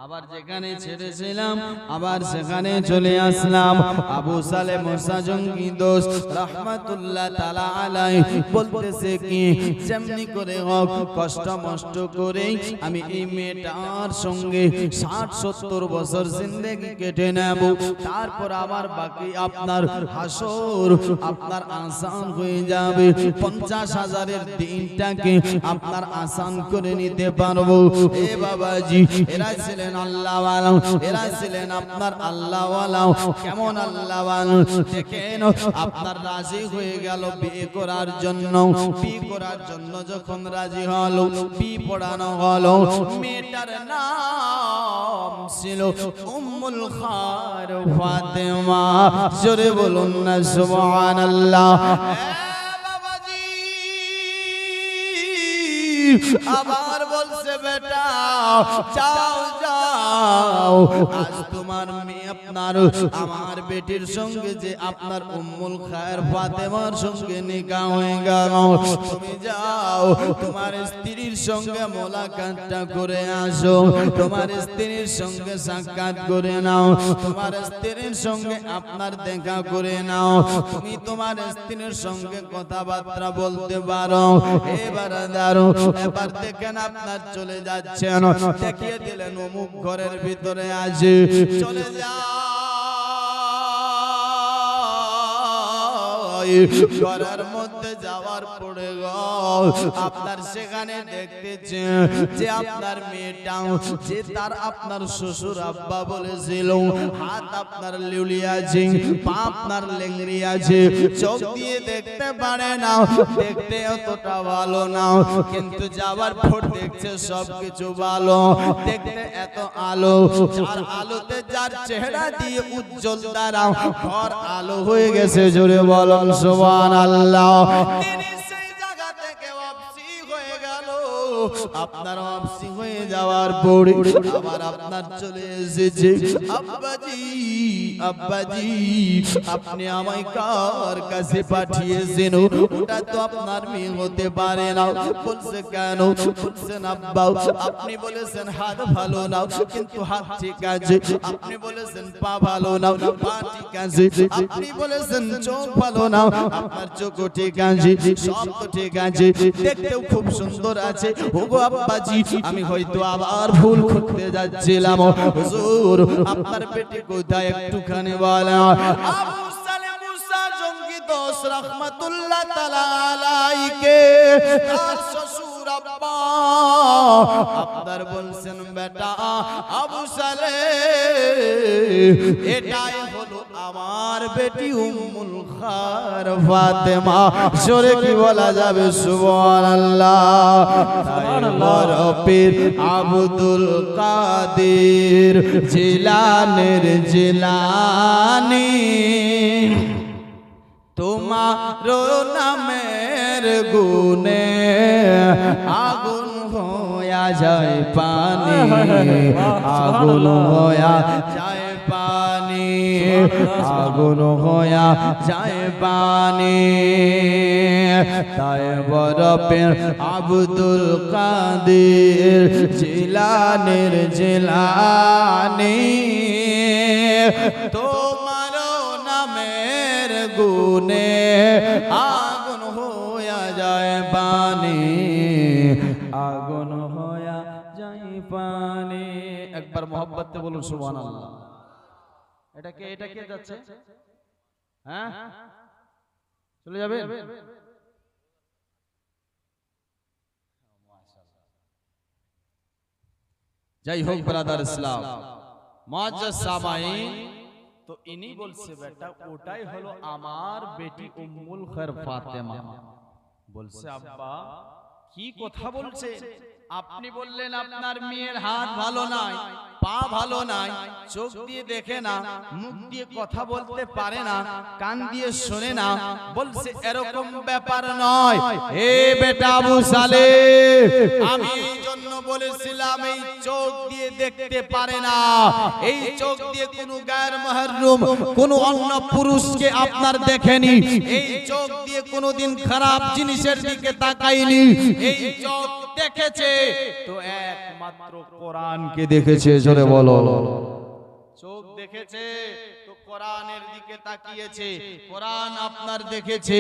আবার যেখানে ছেড়েছিলাম আবার সেখানে চলে আসলাম। আবু সালে মুসা জঙ্গি দোস্ত রাহমাতুল্লাহ তাআলা আলাইহি বলতেছে কি যেমনি করে হোক কষ্ট মষ্ট করে আমি এই মেয়েটার সঙ্গে 60-70 বছর জিন্দেগি কেটে নেব, তারপর আমার বাকি আপনার হাসর আপনার আসান হয়ে যাবে, 50,000-এর দিনটাকে আপনার আসান করে নিতে পারবো। এ বাবাজি, এরা ছিলেন আল্লাহওয়ালা, এরা ছিলেন আপনার আল্লাহওয়ালা। কেমন আল্লাহওয়ালা দেখেন, আপনার রাজি হয়ে গেল বিয়ে করার জন্য, বিয়ে করার জন্য যখন রাজি হলো, বিয়ে পড়ানো হলো, মেয়েটার নাম ছিল উম্মুল খায়র ফাতেমা, জোরে বলুন না সুবহানাল্লাহ। আবার বলছে বেটা যাও যাও, আজ তোমার মেয়ে আপনার আমার বেটির সঙ্গে যে আপনার উম্মুল খায়র ফাতেমার সঙ্গে নিকাহ হয়ে গেল, তুমি যাও তোমার স্ত্রীর সঙ্গে মোলাকাতটা করে আসো, তোমার স্ত্রীর সঙ্গে সাক্ষাৎ করে নাও, তোমার স্ত্রীর সঙ্গে আপনার দেখা করে নাও, তুমি তোমার স্ত্রীর সঙ্গে কথাবার্তা বলতে পারো। এবার দাঁড়ো, এবার দেখেন আপনার চলে যাচ্ছেন, দেখিয়ে দিলেন অমুক ঘরের ভিতরে আছে, চলে যা ঘরের মধ্যে যাওয়ার পরে আপনার সেখানে দেখতেছে যে আপনার মেয়েটা যে তার আপনার শ্বশুর আব্বা বলেছিল, হাত আপনার লিউলি আছে, পা আপনার লেংড়ি আছে, চোখ দিয়ে দেখতে পারে না, দেখতে অতটা ভালো না, কিন্তু যাওয়ার পর দেখছে সবকিছু ভালো, দেখতে এত আলো, যার আলোতে যার চেহারা দিয়ে উজ্জ্বল দ্বারা ঘর আলো হয়ে গেছে, জোরে বলুন সুবহানাল্লাহ। তিনি সেই জায়গা থেকে ওয়াপসি হয়ে গেল, আপনার ওয়াপসি হয়ে যাওয়ার পরে আবার আপনার চলে এসেছে, আব্বাজি আব্বাজি আপনি আমায় কার কাছে পাঠিয়েছেন, ওটা তো আপনার মেয়ে হতে পারে না। বলছে কেন? বলছেন আব্বা আপনি বলেছেন হাত ভালো না, কিন্তু হাত ঠিক আছে, আপনি বলেছেন পা ভালো না, পা ঠিক আছে, আপনি বলেছেন চোখ ভালো না, আপনার চোখ ঠিক আছে, সব তো ঠিক আছে, দেখতেও খুব সুন্দর আছে। ওগো আব্বাজি আমি হয়তো আবার ভুল করতে যাচ্ছিলাম, হুজুর আপনার পেটে কোথায় একটুখানি বলেন। আবু সালে মুসা জঙ্গি তো গৌস রহমতুল্লাহ তাআলা আলাইকে তার শ্বশুর আব্বা আপনার বলছেন বেটা আবু সালেহ এটাই হলো আমার বেটি উম্মুল খার ফাতেমা। জোরে কি বলা যাবে সুবহানাল্লাহ। বড় পীর আব্দুল কাদের জিলানের জিলানী তোমার নামের গুণে আগুন হইয়া যায় পানি, আগুন হইয়া যায় পানি, আগুন হইয়া যায় পানি। তাই বরফের আব্দুল কাদের জিলানের জিলানী তোমার নামের গুণে আগুন হইয়া যায় পানি, আগুন হইয়া যায় পানি। একবার মোহাব্বতে বলুন সুবহানাল্লাহ। এটা কে যাচ্ছে? হ্যাঁ চলে যাবে? যাই হোক ব্রাদার ইসলাম মুআজ্জাজ সামাঈন, তো ইনি বলছে বেটা ওটাই হলো আমার বেটি উম্মুল খায়র ফাতেমা। বলছে আব্বা কি কথা বলছে? আপনি বললেন আপনার মেয়ের হাত ভালো নাই, পা ভালো নাই, চোখ দিয়ে দেখে না, মুখ দিয়ে কথা বলতে পারে না, কান দিয়ে শোনে না। বলছে এরকম ব্যাপার নয়। হে বেটা আবু সালেহ, আমি এই জন্য বলেছিলাম এই চোখ দিয়ে দেখতে পারে না, এই চোখ দিয়ে কোনো গায়ের মাহরুম কোনো অন্য পুরুষকে আপনার দেখেনি, এই চোখ দিয়ে কোনোদিন খারাপ জিনিসের দিকে তাকায়নি, এই চোখ দেখেছে তো একমাত্র কোরআনকে দেখেছে। জোরে বলো। চোখ দেখেছে তো কোরআনের দিকে তাকিয়েছে, কোরআন আপনার দেখেছে।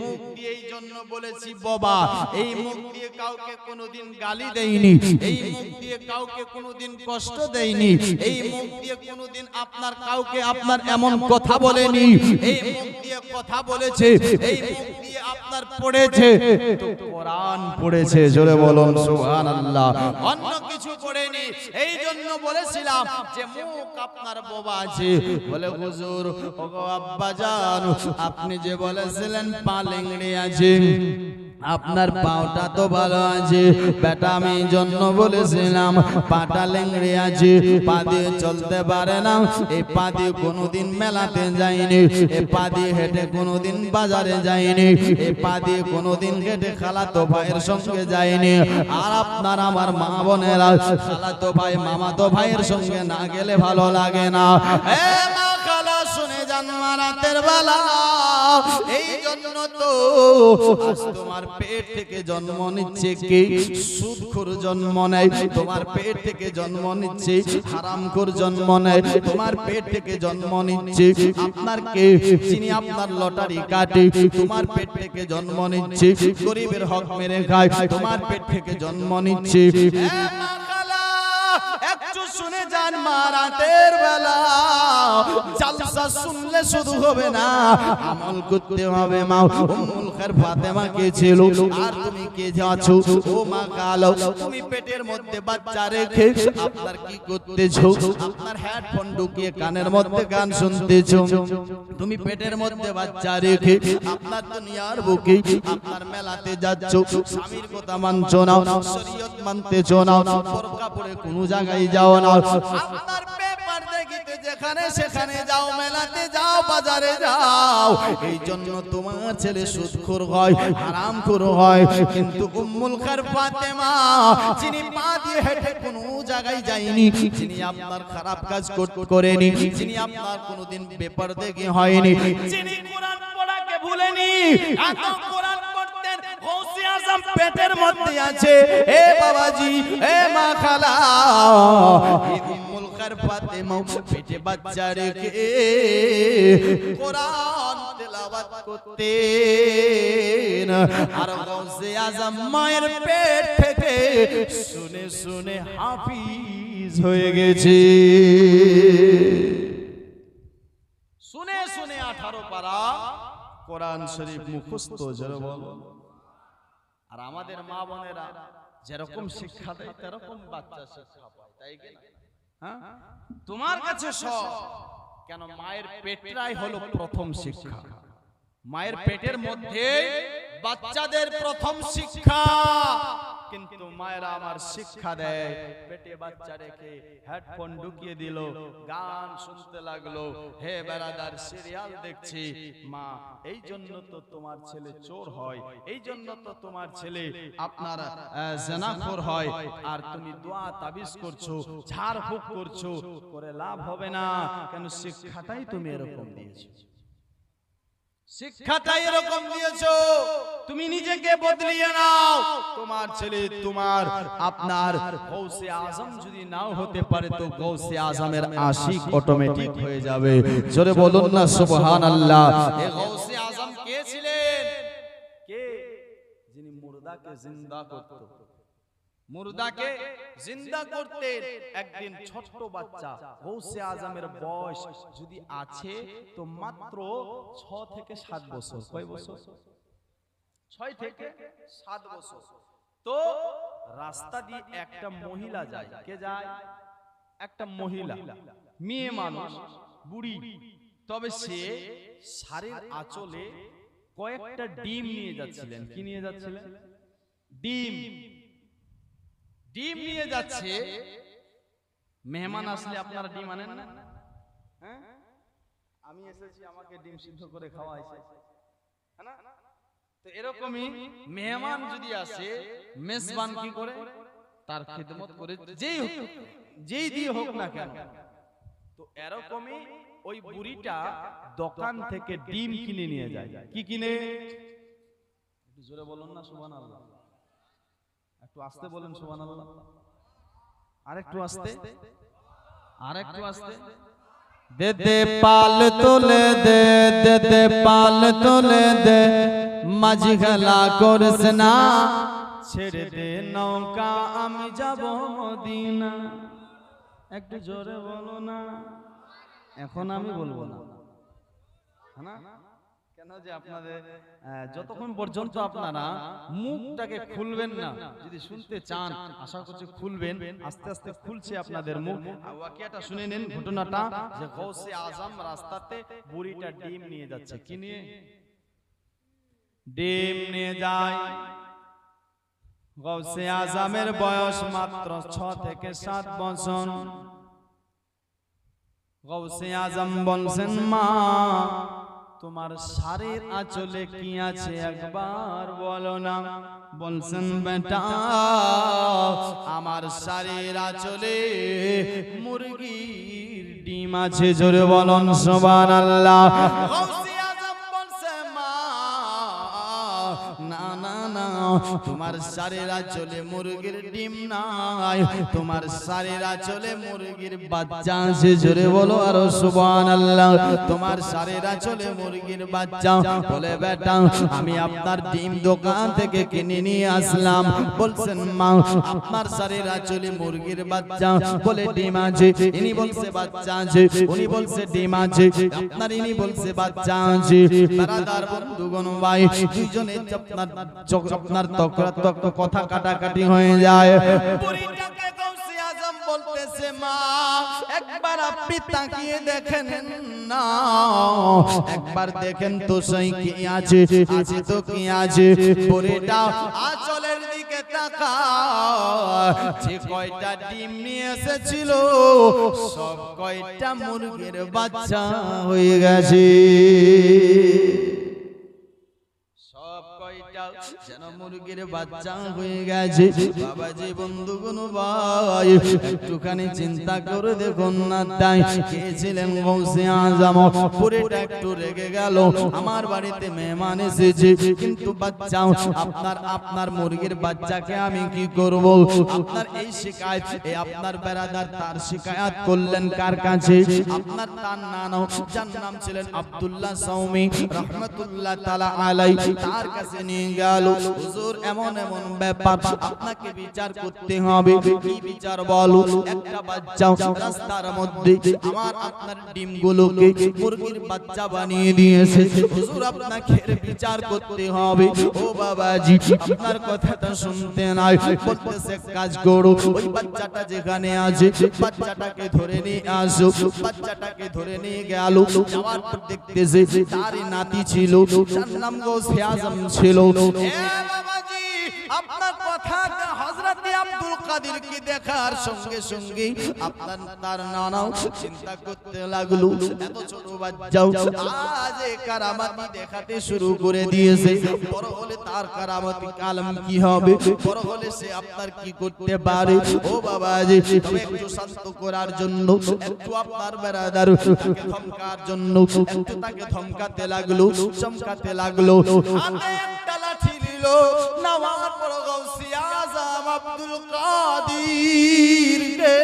মুখ দিয়ে এই জন্য বলেছি বাবা, এই মুখ দিয়ে কাউকে কোনোদিন গালি দেইনি, এই মুখ দিয়ে কাউকে কোনোদিন কষ্ট দেইনি, এই মুখ দিয়ে কোনোদিন আপনার কাউকে আপনার এমন কথা বলেনি, এই মুখ দিয়ে কথা বলেছে, এই মুখ দিয়ে আপনার পড়েছে তো কোরআন পড়েছে। জোরে বলুন সুবহানাল্লাহ। অন্য কিছু পড়েনি। এই জন্য বলেছিলাম যে মুখ আপনার বোবা আছে। বলে হুজুর ওগো আব্বা জান, আপনি যে বলেছিলেন পা লেংড়ে আছে, আপনার পাওটা তো ভালো আছে বেটা, আমি জন্য বলেছিলাম পাটা লেংড়ে আছে, পা দিয়ে চলতে পারে না, এই পা দিয়ে কোনোদিন মেলাতে যায়নি, এই পা দিয়ে হেঁটে কোনোদিন বাজারে যায়নি, এই পা দিয়ে কোনোদিন হেঁটে খালাতো ভাইয়ের সঙ্গে যায়নি। আর আপনার আমার মা বোনেরা খালাতো ভাই মামাতো ভাইয়ের সঙ্গে না গেলে ভালো লাগে না। এ মা খালা শুনে যান রাতের বেলা, এই জন্য তো আজ তোমার পেট থেকে জন্ম নিচ্ছে কে? সুদখোর জন্ম নেয়, তোমার পেট থেকে জন্ম নিচ্ছে হারামখোর জন্ম নেয়, তোমার পেট থেকে জন্ম নিচ্ছে আপনার কে? যিনি আপনার লটারি কাটে, তোমার পেট থেকে জন্ম নিচ্ছে গরিবের হক মেরে খায়, তোমার পেট থেকে জন্ম নিচ্ছে। একটু শুনে যান মা রাতের বেলা, জালসা শুনলে শুধু হবে না, আমল করতে হবে। মা উম্মুল খায়র ফাতেমা কে ছিল আর তুমি কে আছো? ও মা কালো, তুমি পেটের মধ্যে বাচ্চা রেখে আপনার কি করতেছো? আপনার হেডফোন ঢুকিয়ে কানের মধ্যে গান শুনতেছো। তুমি পেটের মধ্যে বাচ্চা রেখে আপনার দুনিয়ার বুকে আপনার মেলাতে যাচ্ছো, স্বামীর কথা মানছো না, শরীয়ত মানতেছো না, বোরকা পরে কোনো জায়গায় যাও না, আপনার পেপার দেখিতে যেখানে সেখানে যাও, মেলাতে যাও, বাজারে যাও। এই জন্য তোমার ছেলে সুদখোর হয়, হারামখোর হয়। কিন্তু উম্মুল খায়র ফাতেমা যিনি পা দিয়ে হেঁটে কোনো জায়গায় যায়নি, যিনি আপনার খারাপ কাজ করেনি, যিনি আপনার কোনোদিন পেপার দেখে হয়নি, যিনি কোরআন পড়াকে ভুলেনি, এত কোরআন পড়তেন, গৌসে আজম পেটের মধ্যে আছে। এ বাবাজি, এ মা খালা, উম্মুল খায়র ফাতেমা পেটে বাচ্চা রেখে কোরআন তেলাওয়াত করতেন, আর গৌসে আজম মায়ের পেট থেকে শুনে শুনে হাফিজ হয়ে গেছে। শুনে শুনে 18 পারা কোরআন শরীফ মুখস্থ জোরে বল। আর আমাদের মা বোনেরা যেরকম শিক্ষা দেয় তেরকম বাচ্চা শিক্ষা পায়, তাই কি না? হ্যাঁ, তোমার কাছে সব কেন, মায়ের পেটটাই হলো প্রথম শিক্ষা। মায়ের পেটের মধ্যে বাচ্চাদের প্রথম শিক্ষা, কিন্তু মায়েরা আমার শিক্ষা দেয় পেটে বাচ্চা রেখে হেডফোন ঢুকিয়ে দিল, গান শুনতে লাগলো, হে বেরাদার সিরিয়াল দেখছি। মা, এই জন্য তো তোমার ছেলে চোর হয়, এই জন্য তো তোমার ছেলে আপনার জেনাখোর হয়, আর তুমি দোয়া তাবিজ করছো, ঝাড় ফুঁক করছো, করে লাভ হবে না। কেন, শিক্ষাটাই তুমি এরকম দিয়েছো, শিক্ষাটাই এরকম দিয়েছো। তুমি নিজেকে বদলিয়ে নাও। তোমার ছেলে তোমার আপনার গৌসে আজম যদি নাও হতে পারে, তো গৌসে আজমের আশিক অটোমেটিক হয়ে যাবে। জোরে বলুন না সুবহানাল্লাহ। এই গৌসে আজম কে ছিলেন? কে? যিনি মুর্দাকে জিন্দা করত, মুর্দাকে জিন্দা করতেন। একদিন ছোট্ট বাচ্চা, গৌসে আজমের বয়স যদি আছে তো মাত্র 6 থেকে 7 বছর। কয় বছর? 6 থেকে 7 বছর। তো রাস্তা দিয়ে একটা মহিলা যায়। কে যায়? একটা মহিলা, মেয়ে মানুষ, বুড়ি। তবে সে শাড়ির আঁচলে কয়েকটা ডিম নিয়ে যাচ্ছিলেন। কি নিয়ে যাচ্ছিলেন? ডিম। ডিম নিয়ে যাচ্ছে। মেহমান আসলে আপনারা ডিম আনেন না? হ্যাঁ, আমি এসেছি, আমাকে ডিম সিদ্ধ করে খাওয়া হয়েছে, হ্যাঁ না? তো এরকমই মেহমান যদি আসে, মেজবান কি করে? তার খিদমত করে, যেই দিয়ে হোক না কেন। তো এরকমই ওই বুড়িটা দোকান থেকে ডিম কিনে নিয়ে যায়। কি কিনে? একটু জোরে বলুন না সুবহানাল্লাহ। একটু আস্তে বলেন সুবহানাল্লাহ। আরেকটু আস্তে, আরেকটু আস্তে। দে দে পাল তোলে দে, দে দে পাল তোলে দে, মাঝি খেলা করিস না, ছেড়ে দে নৌকা আমি যাব মদিনা। একটু জোরে বলো না। এখন আমি বলবো না, হ্যাঁ না? কেন যে আপনাদের যতক্ষণ পর্যন্ত আপনারা মুখটাকে খুলবেন না, যদি শুনতে চান আশা করছি খুলবেন। আস্তে আস্তে খুলছে আপনাদের মুখ। ওয়াকিয়াটা শুনে নেন, ঘটনাটা যে গৌসে আজম রাস্তাতে বুড়িটা ডিম নিয়ে যাচ্ছে। কি নিয়ে? ডিম নিয়ে যায়। গৌসে আজমের বয়স মাত্র 6 থেকে 7 বছর। গৌসে আজম বলছেন, মা তোমার শাড়ির আঁচলে কি আছে একবার বলো না। বলছেন, বেটা আমার শাড়ির আঁচলে মুরগির ডিম আছে। জোরে বলুন সুবহানাল্লাহ। গৌসে আজম বলছে, মা না না না, তোমার শাড়ির আঁচলে মুরগির ডিম নাই, তোমার শাড়ির আঁচলে মুরগির বাচ্চা আছে। জোরে বলো আরো সুবহানাল্লাহ। তোমার শাড়ির আঁচলে মুরগির বাচ্চা। বলে, বেটা আমি আপনার ডিম দোকান থেকে কিনে নিয়ে আসলাম। বলছেন, মা আপনার শাড়ির আঁচলে মুরগির বাচ্চা। বলে, ডিম আছে। ইনি বলছে বাচ্চা আছে, উনি বলছে ডিম আছে। আপনার ইনি বলছে বাচ্চা আছে। বারাদার বন্ধুগণ ভাই, দুইজনে আপনার কথা কাটাকাটি হয়ে যায়। বুড়িটাকে গৌসে আজম বলতেছে, মা একবার আপনি তাকিয়ে দেখেন না, একবার দেখেন তো সেই কি আছে। আছে তো কি আছে। বুড়িটা আঁচলের দিকে তাকায়, যে কয়টা ডিম নিয়ে এসেছিল সব কয়টা মুরগির বাচ্চা হয়ে গেছে। যেন মুরগির বাচ্চা হয়ে গেছে। বাবাজি বন্ধুগণ ভাই, একটুখানি চিন্তা করে দেখুন না। তাই কে ছিলেন গৌসে আজম? পুরোটা একটু রেগে গেল, আমার বাড়িতে মেহমান এসেছে, কিন্তু বাচ্চা আপনার মুরগির বাচ্চাকে আমি কি করব? আপনার এই শিকায়ত, এই আপনার বেরাদার তার শিকায়ত করলেন কার কাছে? আপনার তার নাম, যার নাম ছিলেন আব্দুল্লাহ সৌমি রাহমাতুল্লাহ তাআলা আলাইহি, তার কাছে নিয়ে গেল। হুজুর এমন এমন ব্যাপার আপনাকে বিচার করতে হবে। কি বিচার বলো? একটা বাচ্চা রাস্তার মধ্যে আমার আপনার ডিমগুলোকে মুরগির বাচ্চা বানিয়ে দিয়েছে। হুজুর আপনাকে এর বিচার করতে হবে। ও বাবাজি আপনার কথাটা শুনতে নাই, বলতেছে কাজ করো, ওই বাচ্চাটা যেখানে আছে বাচ্চাটাকে ধরে নিয়ে আসো। বাচ্চাটাকে ধরে নিয়ে গেল। যাওয়ার পর দেখতেছে তারই নাতি ছিল, তার নাম গৌসে আজম ছিল। বাবাজি আপনার কথা হযরত আব্দুল কাদের কি দেখার সঙ্গে সঙ্গে আপনার তার নানাও চিন্তা করতে লাগলো, এত ছোট বাচ্চাও আজ কারামাতি দেখাতে শুরু করে দিয়েছে। বড় হলে তার কারামাতি কালাম কি হবে? বড় হলে সে আপনার কি করতে পারে? ও বাবাজি তবে একটু শান্ত করার জন্য, একটু আপনার বেরাদার তাকে ধমকার জন্য একটু তাকে ধমকাতে লাগলো, চমকাতে লাগলো। হাতে একটা লাঠি নিল, নেওয়ার পর গৌসে আজম আব্দুল কাদের কে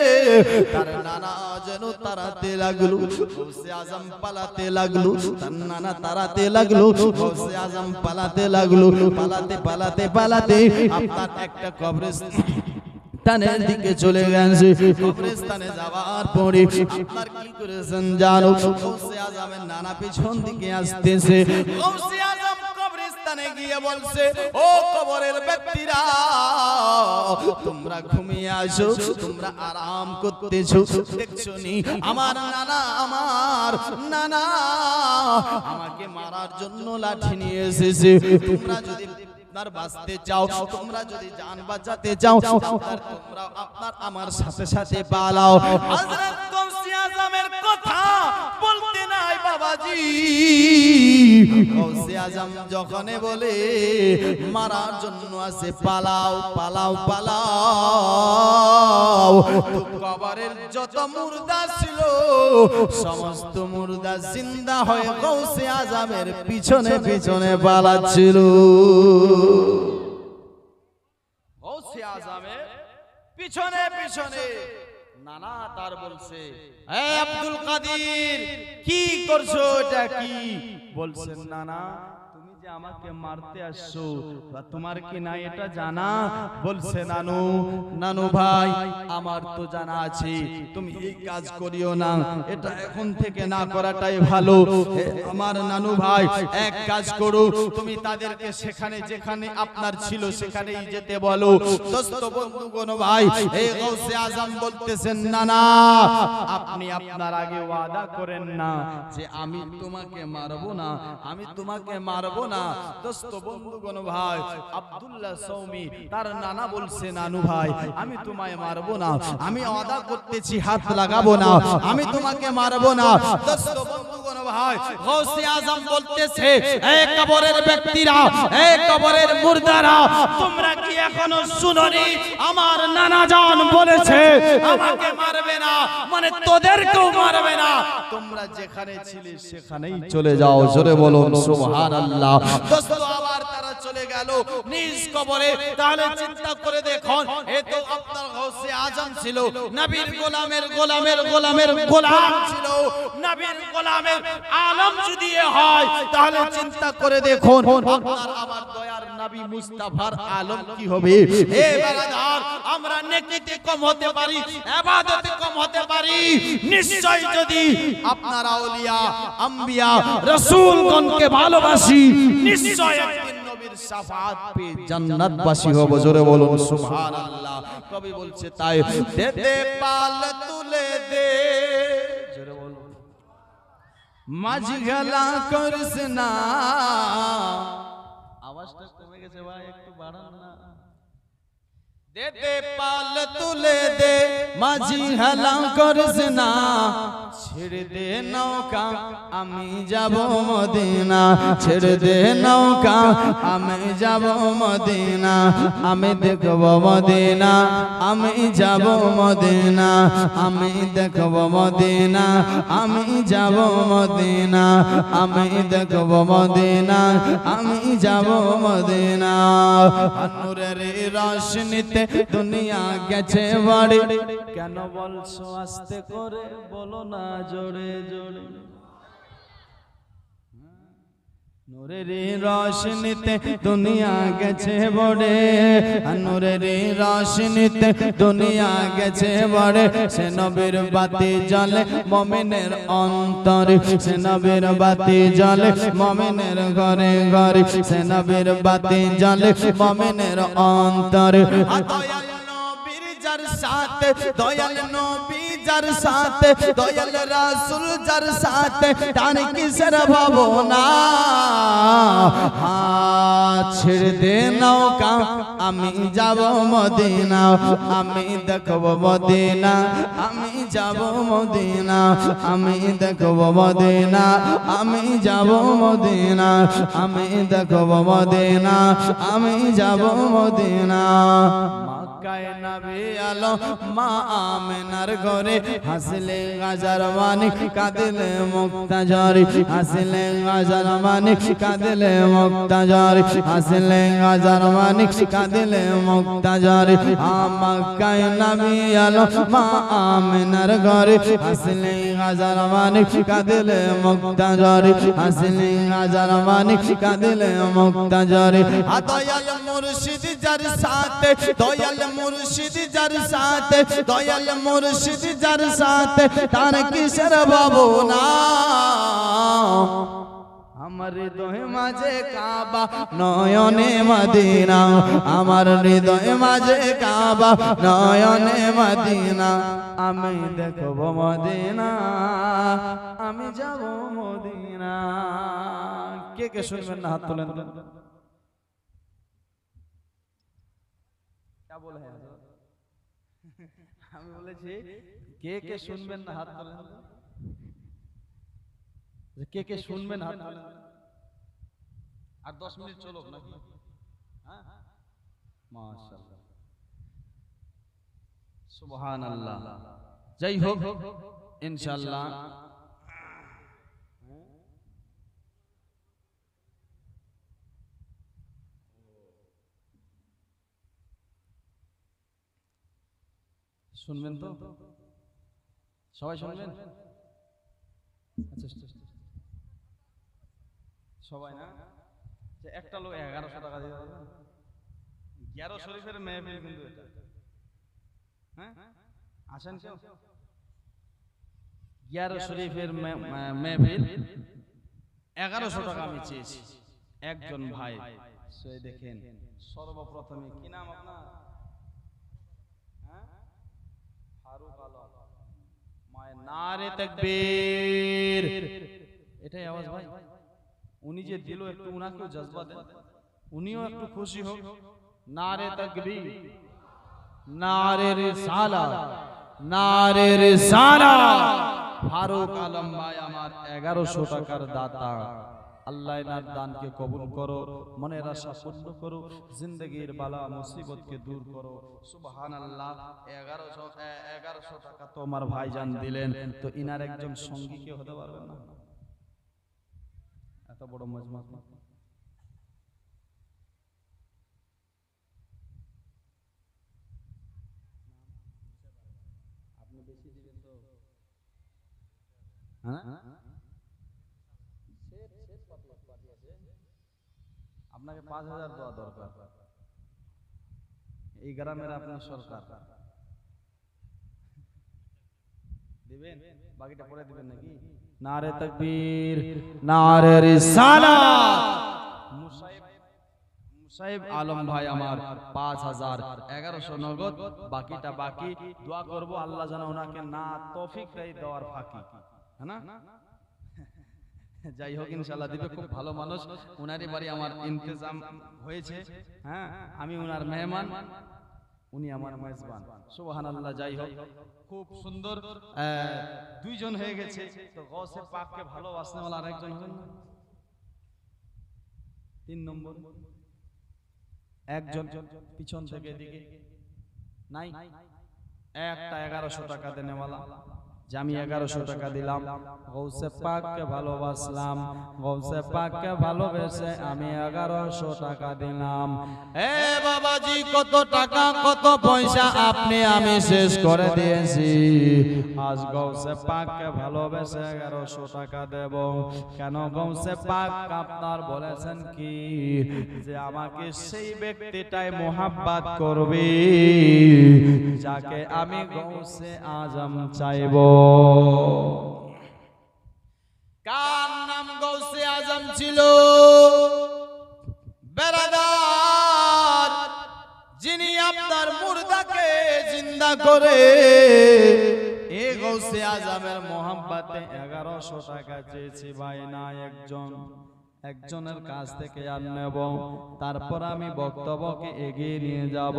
তার নানা যেন তাড়াতে লাগলো। গৌসে আজম পালাতে লাগলো, তার নানা তাড়াতে লাগলো। গৌসে আজম পালাতে লাগলো। পালাতে পালাতে পালাতে আপনার একটা কবরস্থানের দিকে চলে গেছে। কবরস্থানে যাওয়ার পরে আপনার কি করেছেন জানো? গৌসে আজমের নানা পিছন দিকে আসতেছে। গৌসে আজম কবরস্থানে গিয়ে বলছে, ও কবরের ব্যক্তিরা তোমরা ঘুমিয়ে আসো, তোমরা আরাম করতেছো, দেখছো নি আমার নানা আমাকে মারার জন্য লাঠি নিয়ে এসেছে। তোমরা যদি আপনার বাঁচতে চাও, তোমরা যদি জান বাঁচাতে চাও, তোমরা আপনার আমার সাথে সাথে পালাও। হযরত গৌসে আজমের কথা বলতে নাই বাবাজি। গৌসে আজম যখন বলে মারার জন্য আছে, পালাও পালাও পালাও, কবরের যত মুর্দা ছিল সমস্ত মুর্দা জিন্দা হয়ে গৌসে আজমের পিছনে পিছনে পালাচ্ছিল। গৌসে আজমের পিছনে পিছনে নানা তার বলছে, এ আব্দুল কাদের কি করছো? এটা কি? বলছেন নানা তুমি যে আমাকে মারতে আসছো তোমার কি না এটা জানা? বলছে নানু ভাই আমার তো জানা আছে, তুমি এই কাজ করিও না, এটা এখন থেকে না করাটাই ভালো। আমার নানু ভাই এক কাজ করো, তুমি তাদেরকে সেখানে যেখানে আপনার ছিল সেখানেই যেতে বলো। দোস্ত বন্ধুগণ ভাই এই গৌসে আজম বলতেছেন নানা আপনি আপনার আগে ওয়াদা করেন না যে আমি তোমাকে মারবো না, আমি তোমাকে মারবো না। দোস্ত বন্ধুগণ ভাই আব্দুল্লাহ সৌমি তার নানা বলছে নানু ভাই আমি তোমায় মারবো না, আমি ওয়াদা করতেছি হাত লাগাবো না, আমি তোমাকে মারবো না। দোস্ত বন্ধুগণ ভাই গৌসে আজম বলতেছে, এই কবরের ব্যক্তিরা, এই কবরের মুর্দারা, তোমরা কি এখনো শুনোনি আমার নানা জান বলেছে আমাকে মারবে না, মানে তোদেরকেও মারবে না, তোমরা যেখানে ছিলে সেখানেই চলে যাও। জোরে বলুন সুবহানাল্লাহ। দোস্ত আবার তারা চলে গেল নিজ কবরে। তাহলে চিন্তা করে দেখুন, এ তো আপনার গৌসে আজম ছিল, নবীর গোলামের গোলামের গোলামের গোলাম ছিল, নবীর গোলামের আলম যদি হয় তাহলে চিন্তা করে দেখুন আপনার আমার দয়ার নবী মুস্তাফার আলম কি হবে। হে বারাদার আমরা নেকিতে কম হতে পারি, ইবাদতে কম হতে পারি, নিশ্চয় যদি আপনারা আউলিয়া আম্বিয়া রাসূলগণকে ভালোবাসি নিশ্চয় একদিন নবীর শাফাআত পেয়ে জান্নাতবাসী হব। জোরে বলুন সুবহানাল্লাহ। কবি বলছে তাই দে দে পাল তুলে দে, জোরে বলুন মাঝ গলা করিস না। আওয়াজটা কমে গেছে ভাই, একটু বাড়ান না। দে দে পাল তুলে দে মাঝি হেলা করিস না, ছেড়ে দে নৌকা আমি যাব মদিনা, ছেড়ে দে নৌকা আমি যাব মদিনা, আমি দেখব মদিনা, আমি যাব মদিনা, আমি দেখব মদিনা, আমি যাব মদিনা, আমি দেখব মদিনা, আমি যাব মদিনা। নূরের রোশনীতে দুনিয়া গেছে বাড়ি, কেন বলছো আস্তে করে, বলো না জোরে জোরে। নূরের রোশনীতে দুনিয়া গেছে বড়ে, নূরের রোশনীতে দুনিয়া গেছে বড়ে, সে নবীর বাতি জ্বলে মুমিনের অন্তরে, সে নবীর বাতি জ্বলে মুমিনের ঘরে ঘরে, সে নবীর বাতি জ্বলে মুমিনের অন্তরে। দয়াল নবীর যার সাথে, দয়াল নবী যার সাথে, দয়াল রাসূল যার সাথে, তার কিসের ভাবনা। ছেড়ে দে নৌকা আমি যাব মদিনা, আমি দেখব মদিনা, আমি যাব মদিনা, আমি দেখব মদিনা, আমি যাব মদিনা, আমি দেখব মদিনা, আমি যাব মদিনা। মক্কায় নবী আলো মা আমেনার ঘরে, হাসলে গাজার মানিক কাঁদলে মুক্তাঝরে, হাসলে গাজার মানিক কাঁদলে মুক্তাঝরে, হাসলে গাজার মানিক কাঁদলে মুক্তাঝরে। মক্কায় নবী আলো মা আমেনার ঘরে, হাসলে গাজার মানিক কাঁদলে মুক্তাঝরে, হাসলে গাজার মানিক কাঁদলে মুক্তাঝরে। দয়াল মুর্শিদ যার সাথে, দয়াল মুর্শিদ যার সাথে, দয়াল মুর্শিদ যার সাথে, তার কিসের ভাবনা। আমার হৃদয় মাঝে কাবা নয়নে মদিনা, আমার হৃদয় মাঝে কাবা নয়নে মদিনা, আমি দেখব মদিনা, আমি যাব মদিনা। কে কে শুনবেন না হাত তোলেন। আমি বলেছি কে কে শুনবেন না হাত তোলেন। কে কে শুনবেন হাত তোলেন। আর 10 মিনিট চলো নাকি? হ্যাঁ মাশাআল্লাহ সুবহানাল্লাহ। যাই হোক ইনশাআল্লাহ শুনবেন তো সবাই শুনবেন? আচ্ছা সবাই না, যে একটা লোক 1100 টাকা দিয়ে দেবে। 11 শরীফের মেহফিল কিন্তু এটা। হ্যাঁ আসেন কেউ? 11 শরীফের মেহফিল 1100 টাকা আমি চেয়েছি একজন ভাই। সে দেখেন সর্বপ্রথমে কি নাম আপনার? ফারুক আলম। মায়ের নারে তাকবীর। এটাই আওয়াজ ভাই। উনি যে দিল একটু উনাকেও জজবা দেন, উনিও একটু খুশি হোক। নারে তাকবীর, নারে রিসালাত, নারে রিসালাত। ফারুক আলম ভাই আমার 1100 টাকার দাতা। আল্লাহ এনার দানকে কবুল করো, মনের আশা পূর্ণ করো, জিন্দেগীর বালা মুসিবতকে দূর করো। সুবহানাল্লাহ। 1100 টাকা তো আমার ভাইজান দিলেন, তো ইনার একজন সঙ্গী কে হতে পারবে না? এত বড় মজমা আপনি বেশি দিবেন তো? হ্যাঁ আপনাকে 5000 দেওয়া দরকার। এই গ্রামের আপনি সরকার দিবেন, বাকিটা পরে দিবেন নাকি? নারে তাকবীর, নারে রিসালাত। মুসাইব আলম ভাই আমার 5000, 1100 নগদ, বাকিটা বাকি। দোয়া করব আল্লাহ যেন ওনাকে না তৌফিক দেওয়ার ফাঁকি, হ্যাঁ না? যাই হোক ইনশাআল্লাহ দিবে। খুব ভালো মানুষ, উনারই বাড়ি আমার ইন্তজাম হয়েছে। হ্যাঁ আমি উনার মেহমান, উনি আমার মেজবান। সুবহানাল্লাহ। যাই হোক খুব সুন্দর। দুইজন হয়ে গেছে, তো গৌসে পাককে ভালোবাসনে ওয়ালা আরেকজন হবেন না? 3 নম্বর একজন পিছন থেকে এদিকে নাই, একটা 1100 টাকা দেনেওয়ালা যে আমি 1100 টাকা দিলাম, গৌসে পাককে ভালোবাসলাম, গৌসে পাককে ভালোবেসে আমি 1100 টাকা দিলাম। এ বাবাজি, কত টাকা কত পয়সা আপনি আমি শেষ করে দিয়েছি। আজ গৌসে পাককে ভালোবেসে 1100 টাকা দেব। কেন গৌসে পাক আপনার বলেছেন কি যে আমাকে সেই ব্যক্তিটাই মোহাব্বত করবে যাকে আমি গৌসে আজম চাইব। কার নাম গৌসে আজম ছিল? বেরাদার, যিনি আপনার মুর্দাকে জিন্দা করে এই গৌসে আজমের মোহাব্বতে 1100 টাকা চেয়েছি ভাই না একজনের কাছ থেকে আর নেব। তারপর আমি বক্তব্যকে এগিয়ে নিয়ে যাব।